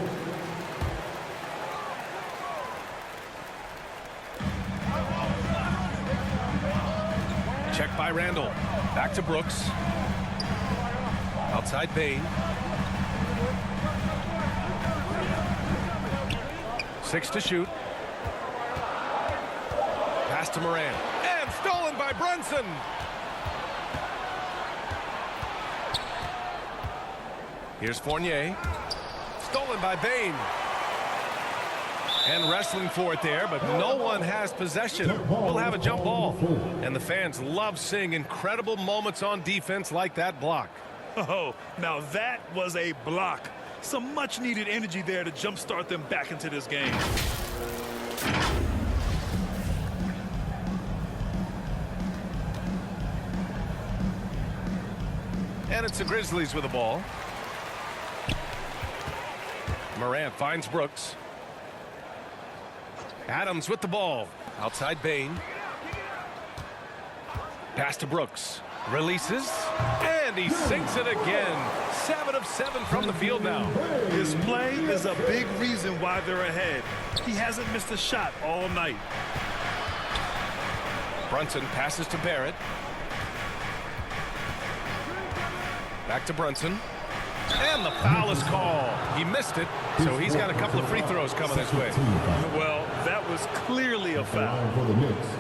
Check by Randall. Back to Brooks. Outside Bain. 6 to shoot. Pass to Morant. And stolen by Brunson. Here's Fournier. Stolen by Bain. And wrestling for it there, but no one has possession. We'll have a jump ball. And the fans love seeing incredible moments on defense like that block. Oh, now that was a block. Some much-needed energy there to jumpstart them back into this game. And it's the Grizzlies with the ball. Morant finds Brooks. Adams with the ball. Outside Bain. Pass to Brooks. Releases. And he sinks it again. 7 of 7 from the field now. His play is a big reason why they're ahead. He hasn't missed a shot all night. Brunson passes to Barrett. Back to Brunson. And the foul is called. He missed it, so he's got a couple of free throws coming his way. Well, that was clearly a foul.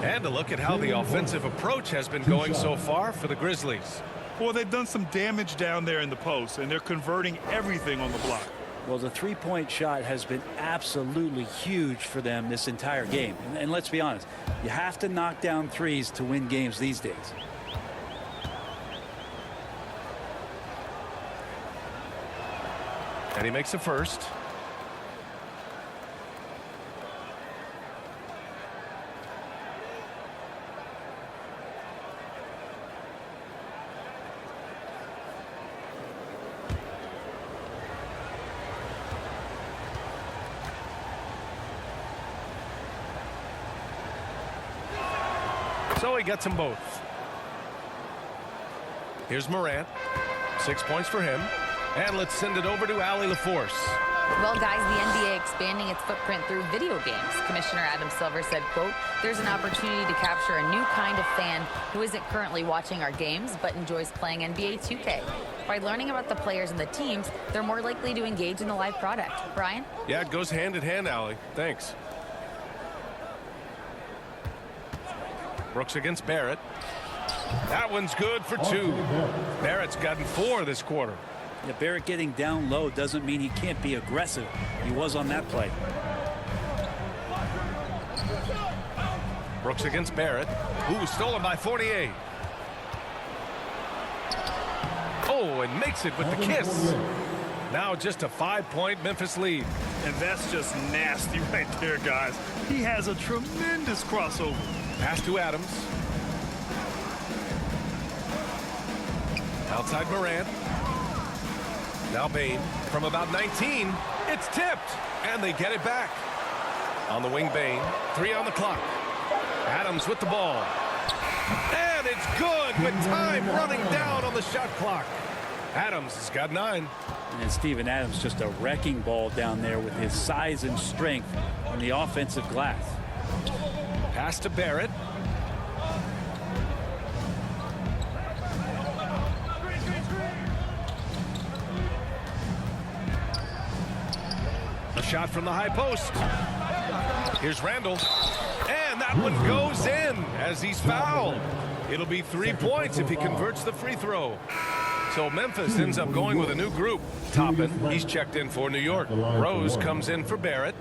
And a look at how the offensive approach has been going so far for the Grizzlies. Well, they've done some damage down there in the post, and they're converting everything on the block. Well, the three-point shot has been absolutely huge for them this entire game. And let's be honest, you have to knock down threes to win games these days. And he makes the first. So he gets them both. Here's Morant. 6 points for him. And let's send it over to Allie LaForce. Well, guys, the NBA expanding its footprint through video games. Commissioner Adam Silver said, quote, "There's an opportunity to capture a new kind of fan who isn't currently watching our games but enjoys playing NBA 2K. By learning about the players and the teams, they're more likely to engage in the live product." Brian? Yeah, it goes hand in hand, Allie. Thanks. Brooks against Barrett. That one's good for 2. Barrett's gotten 4 this quarter. Yeah, Barrett getting down low doesn't mean he can't be aggressive. He was on that play. Brooks against Barrett. Ooh, stolen by Fournier. Oh, and makes it with the kiss. Now just a 5-point Memphis lead. And that's just nasty right there, guys. He has a tremendous crossover. Pass to Adams. Outside Morant. Now Bain from about 19. It's tipped, and they get it back. On the wing, Bain. 3 on the clock. Adams with the ball. And it's good, but time running down on the shot clock. Adams has got 9. And Steven Adams just a wrecking ball down there with his size and strength on the offensive glass. Pass to Barrett. A shot from the high post. Here's Randall. And that one goes in as he's fouled. It'll be 3 points if he converts the free throw. So Memphis ends up going with a new group. Toppin, he's checked in for New York. Rose comes in for Barrett.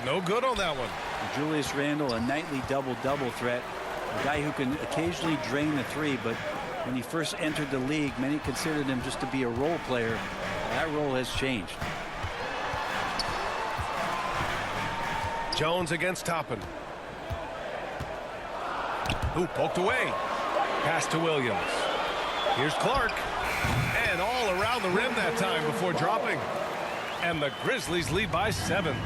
No good on that one. Julius Randle, a nightly double-double threat. A guy who can occasionally drain the 3, but when he first entered the league, many considered him just to be a role player. That role has changed. Jones against Toppin. Ooh, poked away. Pass to Williams. Here's Clark. And all around the rim that time before dropping. And the Grizzlies lead by 7.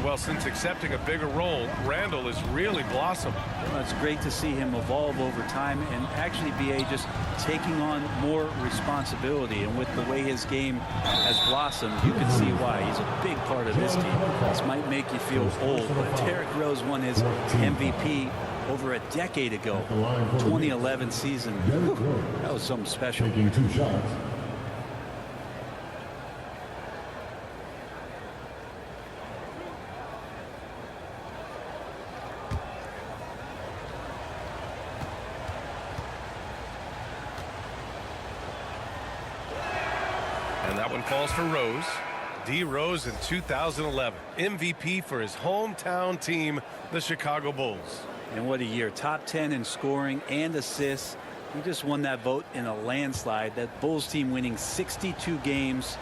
Well, since accepting a bigger role, Randall has really blossomed. Well, it's great to see him evolve over time and actually be just taking on more responsibility. And with the way his game has blossomed, you can see why. He's a big part of this team. This might make you feel old, but Derrick Rose won his MVP over a decade ago. 2011 season. That was something special. Taking 2 shots. And that one falls for Rose. D. Rose in 2011. MVP for his hometown team, the Chicago Bulls. And what a year. Top 10 in scoring and assists. He just won that vote in a landslide. That Bulls team winning 62 games,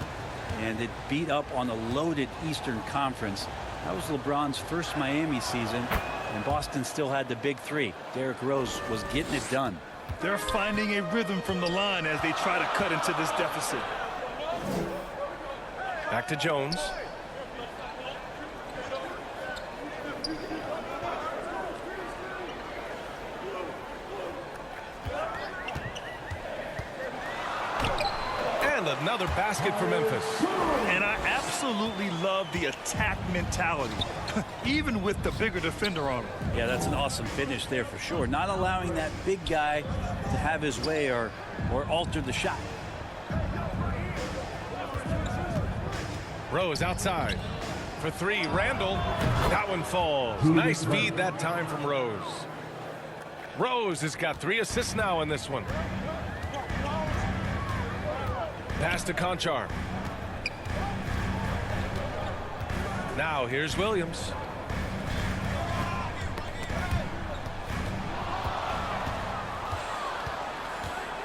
and it beat up on a loaded Eastern Conference. That was LeBron's first Miami season, and Boston still had the big 3. Derrick Rose was getting it done. They're finding a rhythm from the line as they try to cut into this deficit. Back to Jones. And another basket for Memphis. And I absolutely love the attack mentality, even with the bigger defender on him. Yeah, that's an awesome finish there for sure. Not allowing that big guy to have his way or alter the shot. Rose outside for 3. Randall. That one falls. Nice feed that time from Rose. Rose has got 3 assists now in this one. Pass to Conchar. Now here's Williams.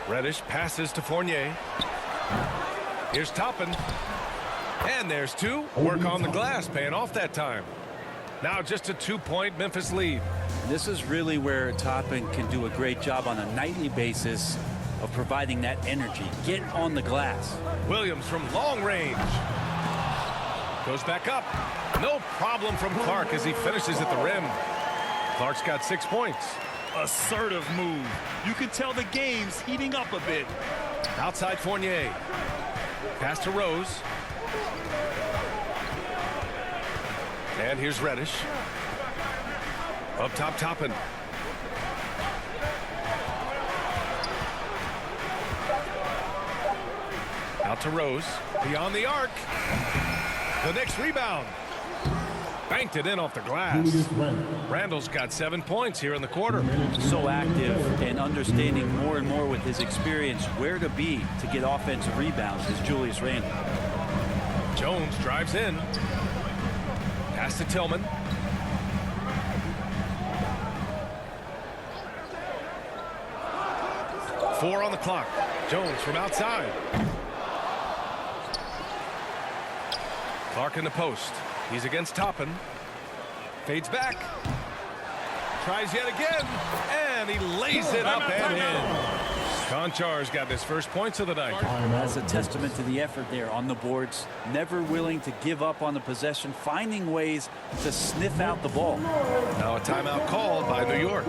Reddish passes to Fournier. Here's Toppin. And there's 2. Work on the glass, paying off that time. Now just a 2-point Memphis lead. This is really where Toppin can do a great job on a nightly basis of providing that energy. Get on the glass. Williams from long range. Goes back up. No problem from Clark as he finishes at the rim. Clark's got 6 points. Assertive move. You can tell the game's heating up a bit. Outside Fournier. Pass to Rose. And here's Reddish. Up top, Toppin. Out to Rose. Beyond the arc. The Knicks rebound. Banked it in off the glass. Randall's got 7 points here in the quarter. So active and understanding more and more with his experience where to be to get offensive rebounds is Julius Randle. Jones drives in. Pass to Tillman. Four on the clock. Jones from outside. Clark in the post. He's against Toppin. Fades back. Tries yet again. And he lays it up and in. Konchar's got his first points of the night. That's a testament to the effort there on the boards. Never willing to give up on the possession. Finding ways to sniff out the ball. Now a timeout called by New York.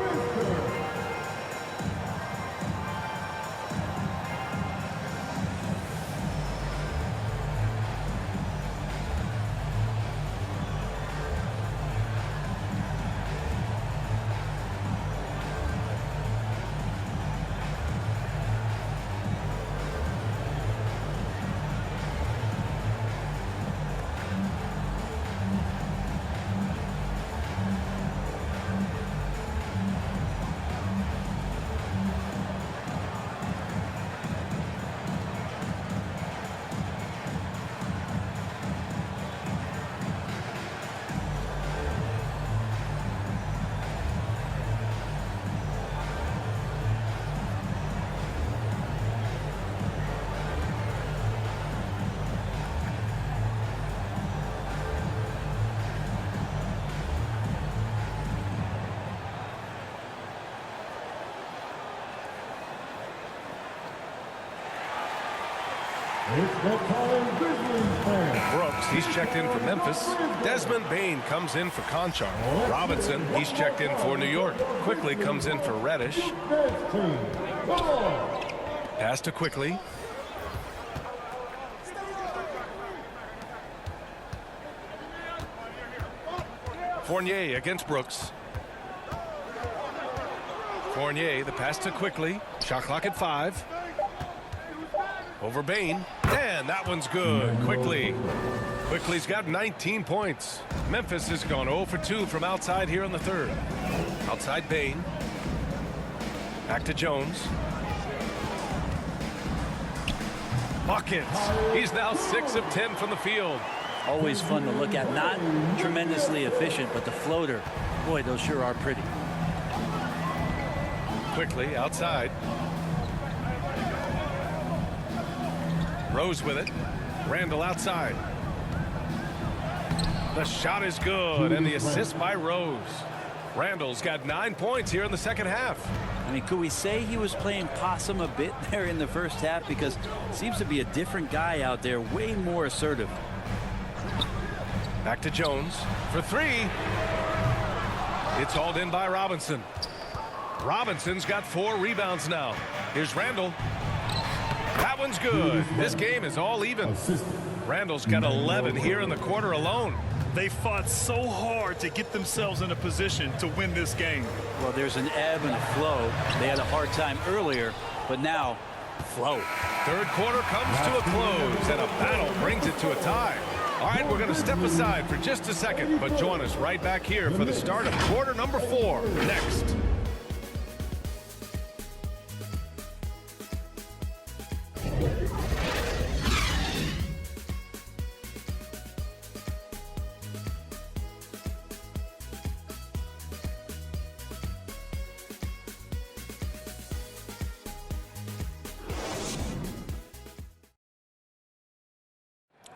It's that time, Grizzlies fans. Brooks, he's checked in for Memphis. Desmond Bain comes in for Conchar. Robinson, he's checked in for New York. Quickly comes in for Reddish. Next team, ball. Pass to Quickly. Fournier against Brooks. Fournier, the pass to Quickly. Shot clock at 5. Over Bain. And that one's good. Quickly. Quickly's got 19 points. Memphis has gone 0 for 2 from outside here in the third. Outside Bain. Back to Jones. Buckets. He's now 6 of 10 from the field. Always fun to look at. Not tremendously efficient, but the floater, boy, those sure are pretty. Quickly outside. Rose with it. Randall outside. The shot is good, and the assist by Rose. Randall's got 9 points here in the second half. I mean, could we say he was playing possum a bit there in the first half? Because it seems to be a different guy out there, way more assertive. Back to Jones for 3. It's hauled in by Robinson. Robinson's got 4 rebounds now. Here's Randall. That one's good. This game is all even. Randall's got 11 here in the quarter alone. They fought so hard to get themselves in a position to win this game. Well, there's an ebb and a flow. They had a hard time earlier, but now, flow. Third quarter comes to a close, and a battle brings it to a tie. All right, we're going to step aside for just a second, but join us right back here for the start of quarter number 4 next.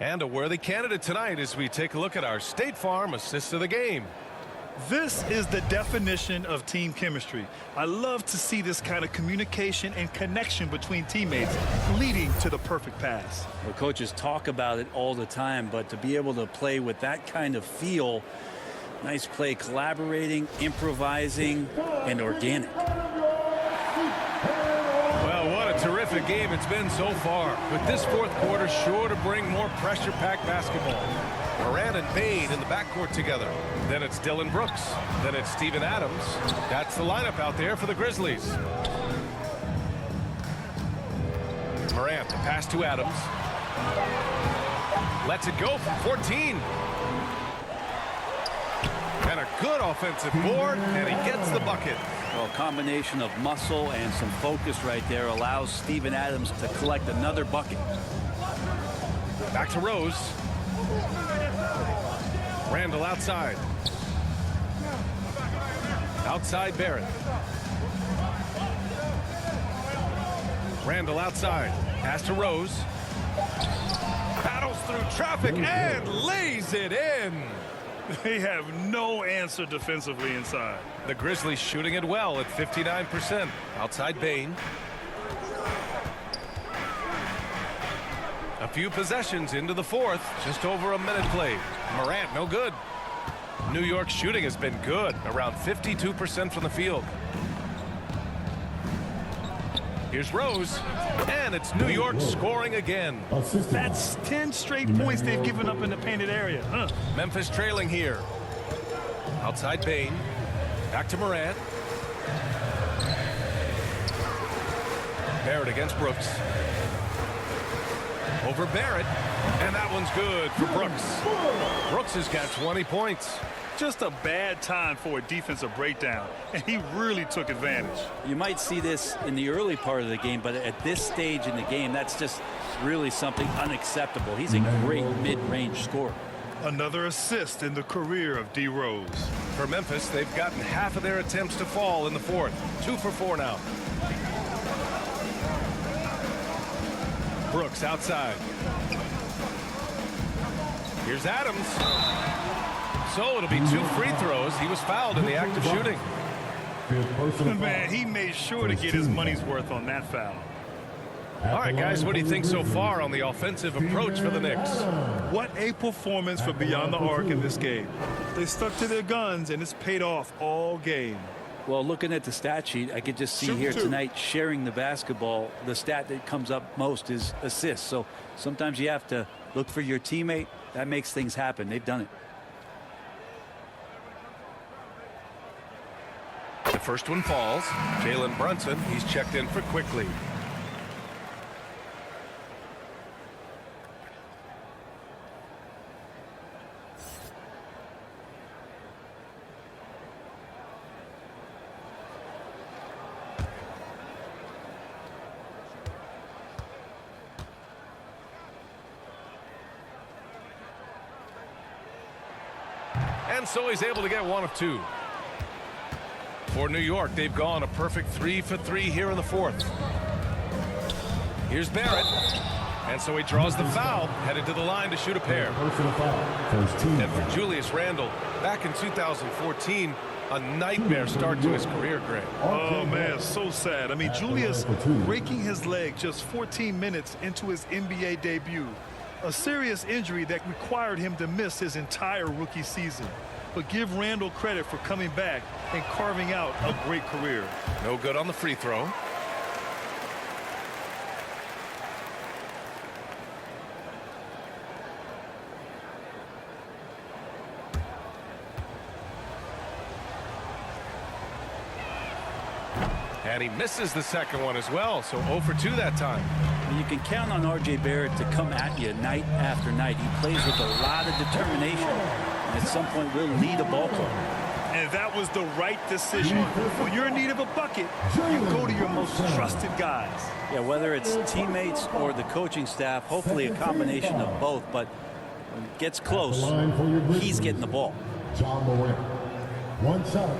And a worthy candidate tonight as we take a look at our State Farm assist of the game. This is the definition of team chemistry. I love to see this kind of communication and connection between teammates leading to the perfect pass. Well, coaches talk about it all the time, but to be able to play with that kind of feel, nice play, collaborating, improvising, and organic. Well, what a terrific game it's been so far. With this fourth quarter sure to bring more pressure-packed basketball. Moran and Bain in the backcourt together. Then it's Dylan Brooks. Then it's Steven Adams. That's the lineup out there for the Grizzlies. Morant, the pass to Adams. Lets it go from 14. And a good offensive board, and he gets the bucket. Well, a combination of muscle and some focus right there allows Steven Adams to collect another bucket. Back to Rose. Randall outside. Outside Barrett. Randall outside. Pass to Rose. Battles through traffic and lays it in. They have no answer defensively inside. The Grizzlies shooting it well at 59%. Outside Bain. A few possessions into the fourth. Just over a minute played. Morant, no good. New York shooting has been good. Around 52% from the field. Here's Rose. And it's New York scoring again. That's 10 straight points they've given up in the painted area. Memphis trailing here. Outside Bain. Back to Morant. Barrett against Brooks. Over Barrett. And that one's good for Brooks. Brooks has got 20 points. Just a bad time for a defensive breakdown, and he really took advantage. You might see this in the early part of the game, but at this stage in the game, that's just really something unacceptable. He's a great mid-range scorer. Another assist in the career of D. Rose. For Memphis, they've gotten half of their attempts to fall in the fourth. 2 for 4 now. Brooks outside. Here's Adams. So it'll be 2 free throws. He was fouled in the act of shooting. Man, he made sure to get his money's worth on that foul. All right, guys, what do you think so far on the offensive approach for the Knicks? What a performance for Beyond the Arc in this game. They stuck to their guns, and it's paid off all game. Well, looking at the stat sheet, I could just see here tonight sharing the basketball. The stat that comes up most is assists. So sometimes you have to look for your teammate. That makes things happen. They've done it. The first one falls. Jalen Brunson, he's checked in for quickly. And so he's able to get one of two. For New York, they've gone a perfect 3 for 3 here in the fourth. Here's Barrett. And so he draws the foul, headed to the line to shoot a pair. And for Julius Randle, back in 2014, a nightmare start to his career, Greg. Oh, man, so sad. I mean, Julius breaking his leg just 14 minutes into his NBA debut. A serious injury that required him to miss his entire rookie season. But give Randle credit for coming back and carving out a great career. No good on the free throw. And he misses the second one as well, so 0 for 2 that time. You can count on R.J. Barrett to come at you night after night. He plays with a lot of determination, and at some point will lead a ball club. And that was the right decision. When you're in need of a bucket, you go to your most trusted guys. Yeah, whether it's teammates or the coaching staff, hopefully a combination of both, but when it gets close, he's getting the ball. John Morant. One shot.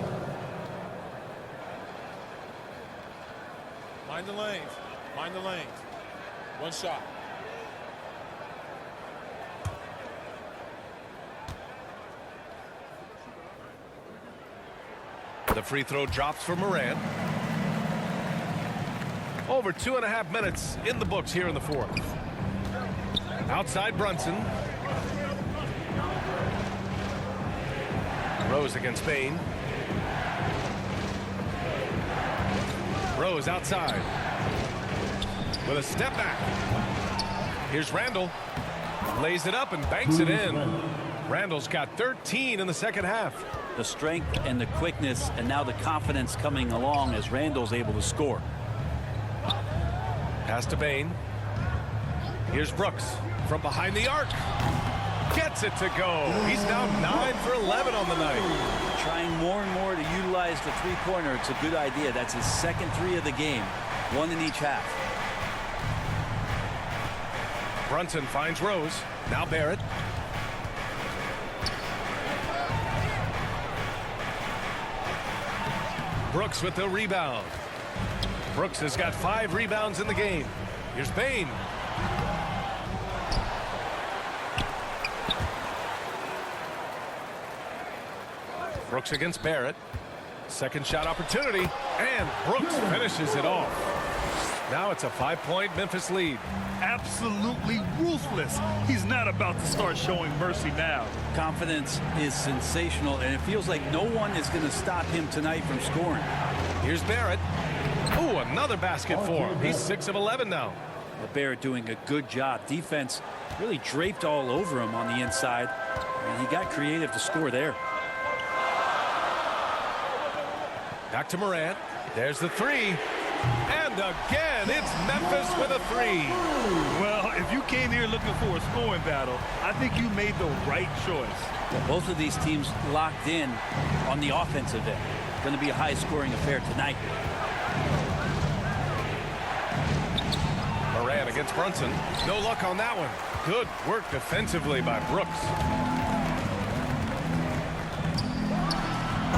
Mind the lanes. Mind the lanes. One shot. The free throw drops for Morant. Over 2.5 minutes in the books here in the fourth. Outside Brunson. Rose against Bain. Rose outside. With a step back. Here's Randle. Lays it up and banks it in. Randle's got 13 in the second half. The strength and the quickness, and now the confidence coming along as Randle's able to score. Pass to Bain. Here's Brooks from behind the arc. Gets it to go. He's now 9 for 11 on the night. Trying more and more to utilize the three-pointer. It's a good idea. That's his second three of the game. One in each half. Brunson finds Rose. Now Barrett. Brooks with the rebound. Brooks has got 5 rebounds in the game. Here's Bain. Brooks against Barrett. Second shot opportunity, and Brooks finishes it off. Now it's a 5-point Memphis lead. Absolutely ruthless. He's not about to start showing mercy now. Confidence is sensational, and it feels like no one is going to stop him tonight from scoring. Here's Barrett. Ooh, another basket for him. He's 6 of 11 now. Barrett doing a good job. Defense really draped all over him on the inside, and he got creative to score there. Back to Morant. There's the three. And again, it's Memphis with a 3. Well, if you came here looking for a scoring battle, I think you made the right choice. Well, both of these teams locked in on the offensive end. Going to be a high-scoring affair tonight. Morant against Brunson. No luck on that one. Good work defensively by Brooks.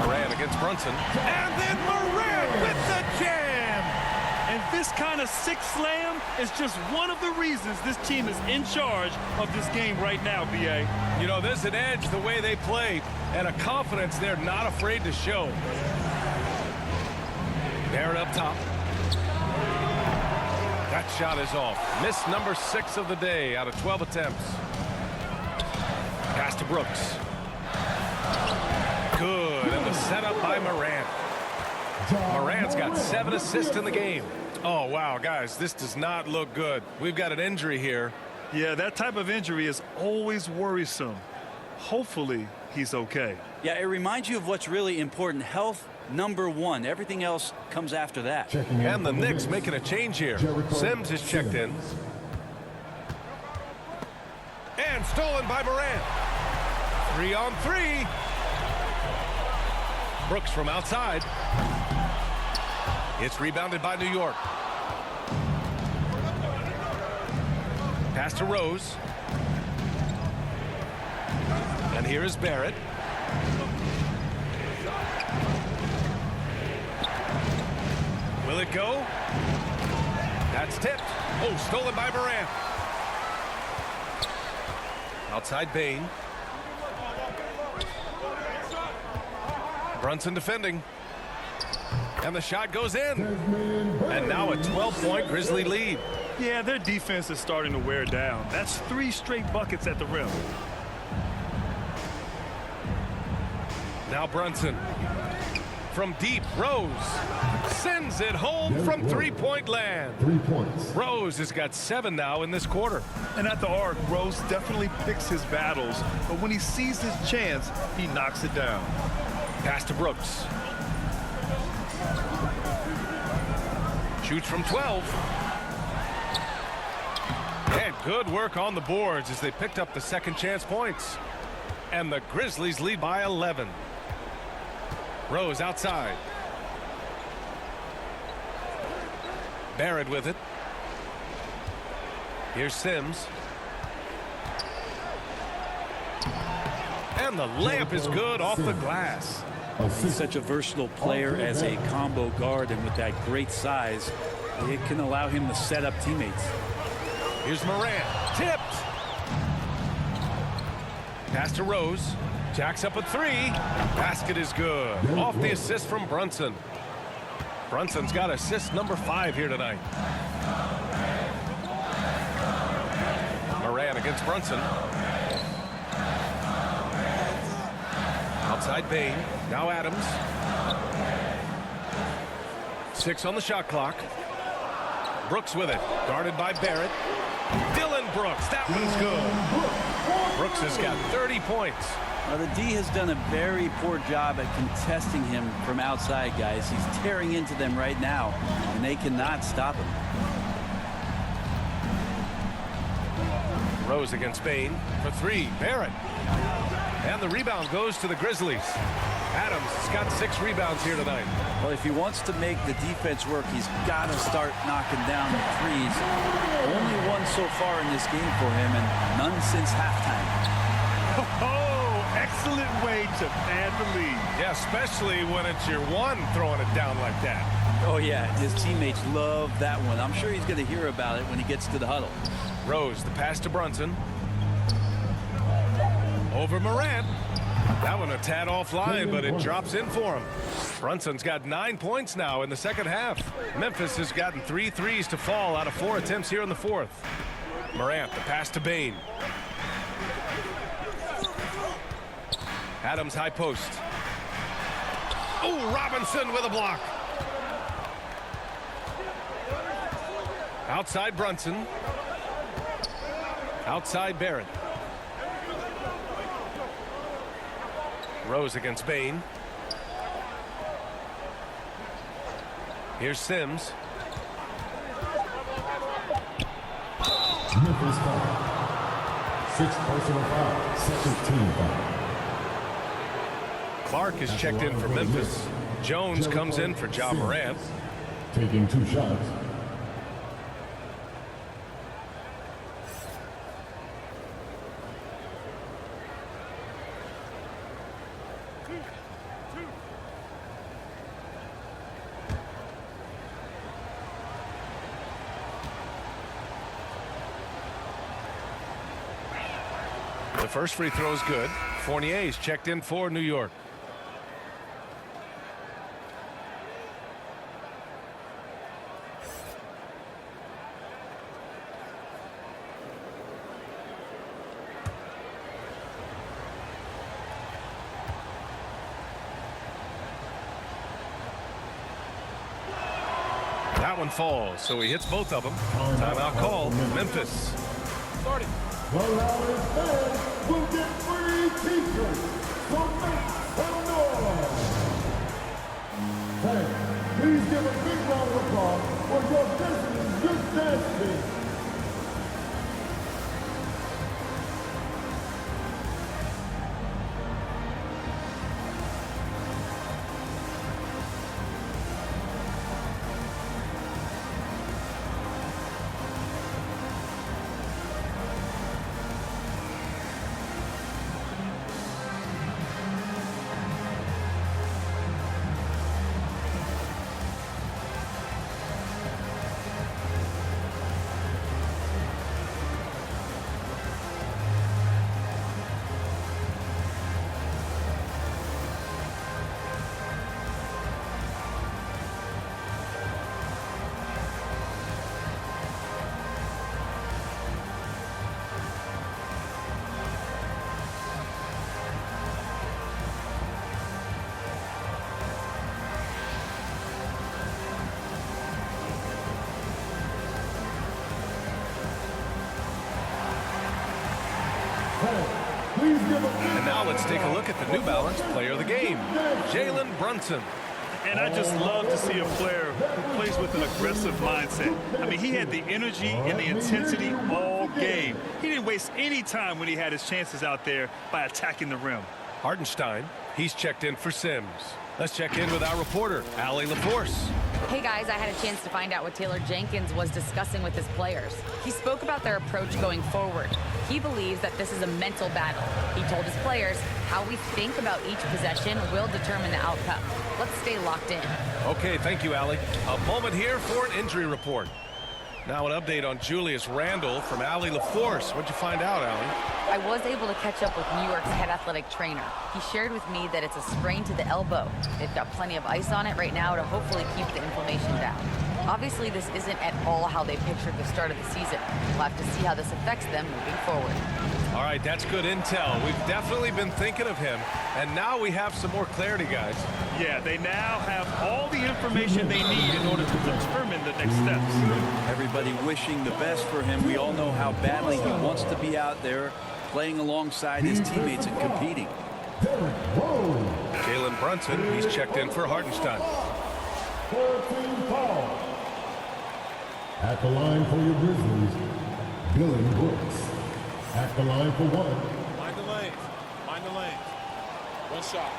Morant against Brunson. And then Morant with the jam. And this kind of sick slam is just one of the reasons this team is in charge of this game right now, B.A. You know, there's an edge the way they play and a confidence they're not afraid to show. Barrett up top. That shot is off. Miss number 6 of the day out of 12 attempts. Pass to Brooks. Good, and the setup by Morant. Morant's got 7 assists in the game. Oh, wow, guys, this does not look good. We've got an injury here. Yeah, that type of injury is always worrisome. Hopefully, he's okay. Yeah, it reminds you of what's really important. Health, number 1. Everything else comes after that. And the Knicks making a change here. Sims is checked in. And stolen by Morant. 3-on-3. Brooks from outside. It's rebounded by New York. Pass to Rose. And here is Barrett. Will it go? That's tipped. Oh, stolen by Morant. Outside Bane. Brunson defending. And the shot goes in. And now a 12-point Grizzly lead. Yeah, their defense is starting to wear down. That's 3 straight buckets at the rim. Now Brunson. From deep, Rose sends it home from 3-point land. 3 points. Rose has got 7 now in this quarter. And at the arc, Rose definitely picks his battles, but when he sees his chance, he knocks it down. Pass to Brooks. Shoots from 12. And good work on the boards as they picked up the second chance points. And the Grizzlies lead by 11. Rose outside. Barrett with it. Here's Sims. And the layup is good off the glass. He's such a versatile player as a combo guard, and with that great size, it can allow him to set up teammates. Here's Morant. Tipped. Pass to Rose. Jacks up a 3. Basket is good. Off the assist from Brunson. Brunson's got assist number 5 here tonight. Morant against Brunson. Outside Bane. Now Adams. 6 on the shot clock. Brooks with it. Guarded by Barrett. Dylan Brooks. That one's good. Brooks has got 30 points. Now, the D has done a very poor job at contesting him from outside, guys. He's tearing into them right now, and they cannot stop him. Rose against Bane for 3. Barrett. And the rebound goes to the Grizzlies. Adams has got 6 rebounds here tonight. Well, if he wants to make the defense work, he's got to start knocking down the threes. Only one so far in this game for him, and none since halftime. Oh, excellent way to pad the lead. Yeah, especially when it's your one throwing it down like that. Oh, yeah, his teammates love that one. I'm sure he's going to hear about it when he gets to the huddle. Rose, the pass to Brunson. Over Morant. That one a tad offline, but it drops in for him. Brunson's got 9 points now in the second half. Memphis has gotten 3 threes to fall out of 4 attempts here in the fourth. Morant, the pass to Bane. Adams high post. Oh, Robinson with a block. Outside Brunson. Outside Barrett. Rose against Bane. Here's Sims. Memphis foul. 6 personal foul. Second team foul. Clark is checked in for Memphis. Jones comes in for Ja Morant. Taking 2 shots. The first free throw is good. Fournier is checked in for New York. That one falls, so he hits both of them. Timeout call, Memphis. Starting. The loudest fans will get free t-shirts, so make some noise. Hey, please give a big round of applause for your Grizzlies good dance team. And now let's take a look at the New Balance player of the game, Jalen Brunson. And I just love to see a player who plays with an aggressive mindset. I mean, he had the energy and the intensity all game. He didn't waste any time when he had his chances out there by attacking the rim. Hartenstein, he's checked in for Sims. Let's check in with our reporter, Allie LaForce. Hey guys, I had a chance to find out what Taylor Jenkins was discussing with his players. He spoke about their approach going forward. He believes that this is a mental battle. He told his players how we think about each possession will determine the outcome. Let's stay locked in. Okay, thank you, Allie. A moment here for an injury report. Now an update on Julius Randle from Allie LaForce. What'd you find out, Allie? I was able to catch up with New York's head athletic trainer. He shared with me that it's a sprain to the elbow. They've got plenty of ice on it right now to hopefully keep the inflammation down. Obviously, this isn't at all how they pictured the start of the season. We'll have to see how this affects them moving forward. All right, that's good intel. We've definitely been thinking of him, and now we have some more clarity, guys. Yeah, they now have all the information they need in order to determine the next steps. Everybody wishing the best for him. We all know how badly he wants to be out there playing alongside his teammates and competing. Jalen Brunson, he's checked in for Hartenstein. 14 foul. At the line for your Grizzlies, Dylan Brooks. At the line for one. Mind the lanes. Mind the lanes. One shot.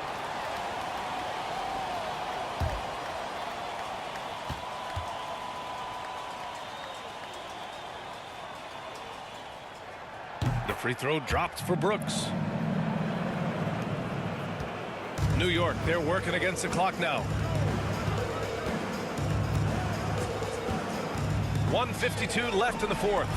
The free throw dropped for Brooks. New York, they're working against the clock now. 1:52 left in the fourth.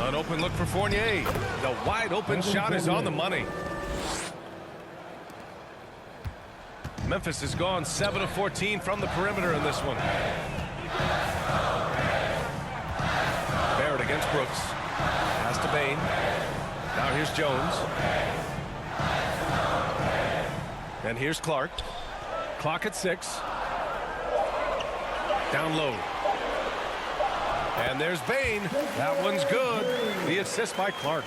An open look for Fournier. The wide open shot is on the money. Memphis has gone 7 of 14 from the perimeter in this one. Barrett against Brooks. Pass to Bain. Now here's Jones. And here's Clark. Clock at 6. Down low. And there's Bain. That one's good. The assist by Clark.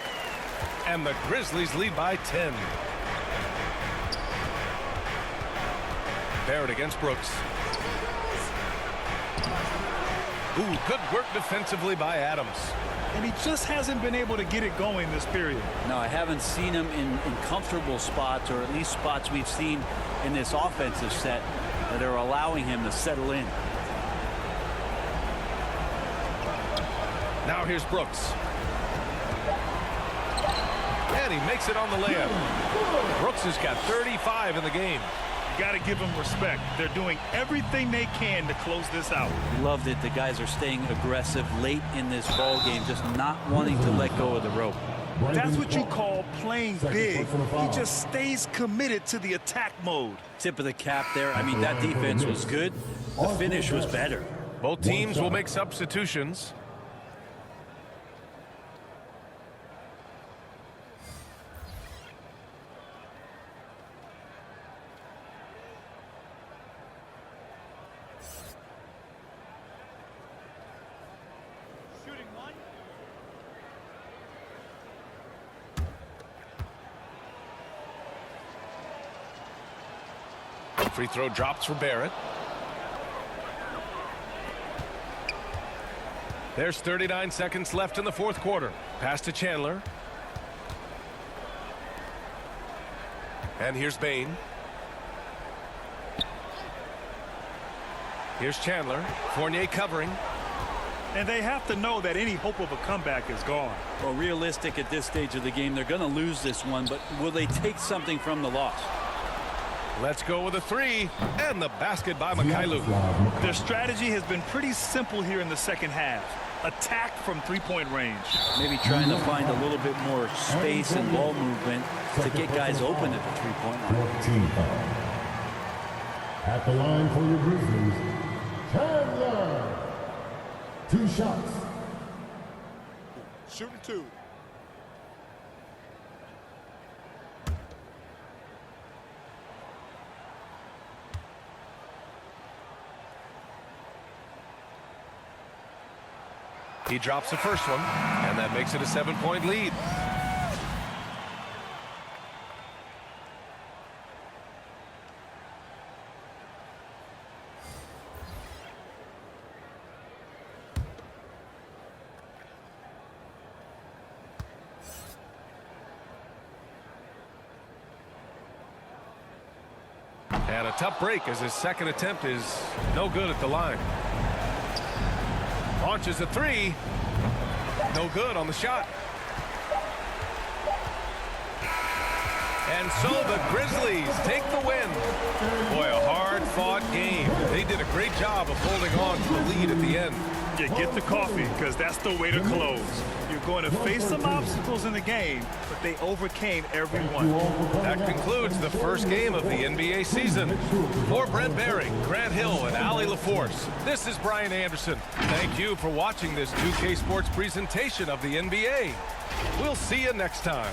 And the Grizzlies lead by 10. Barrett against Brooks. Ooh, good work defensively by Adams. And he just hasn't been able to get it going this period. No, I haven't seen him in comfortable spots, or at least spots we've seen in this offensive set that are allowing him to settle in. Now here's Brooks. And he makes it on the layup. Brooks has got 35 in the game. You got to give them respect. They're doing everything they can to close this out. Loved it. The guys are staying aggressive late in this ball game, just not wanting to let go of the rope. That's what you call playing big. He just stays committed to the attack mode. Tip of the cap there. I mean, that defense was good. The finish was better. Both teams will make substitutions. free throw drops for Barrett. There's 39 seconds left in the fourth quarter. Pass to Chandler. And here's Bain. Here's Chandler. Fournier covering. And they have to know that any hope of a comeback is gone. Well, realistic at this stage of the game, they're going to lose this one, but will they take something from the loss? Let's go with a three. And the basket by Mikhailuk. Their strategy has been pretty simple here in the second half. Attack from three-point range. Maybe trying to find a little bit more space and ball movement to get guys open at the three-point line. At the line for your Grizzlies, Chandler. 2 shots. Shooting 2. He drops the first one, and that makes it a 7-point lead. And a tough break as his second attempt is no good at the line. Launches a three. No good on the shot. And so the Grizzlies take the win. Boy, a hard-fought game. They did a great job of holding on to the lead at the end. You get the coffee, because that's the way to close. You're going to face some obstacles in the game, but they overcame every one. That concludes the first game of the NBA season. For Brent Barry, Grant Hill, and Allie LaForce, this is Brian Anderson. Thank you for watching this 2K Sports presentation of the NBA. We'll see you next time.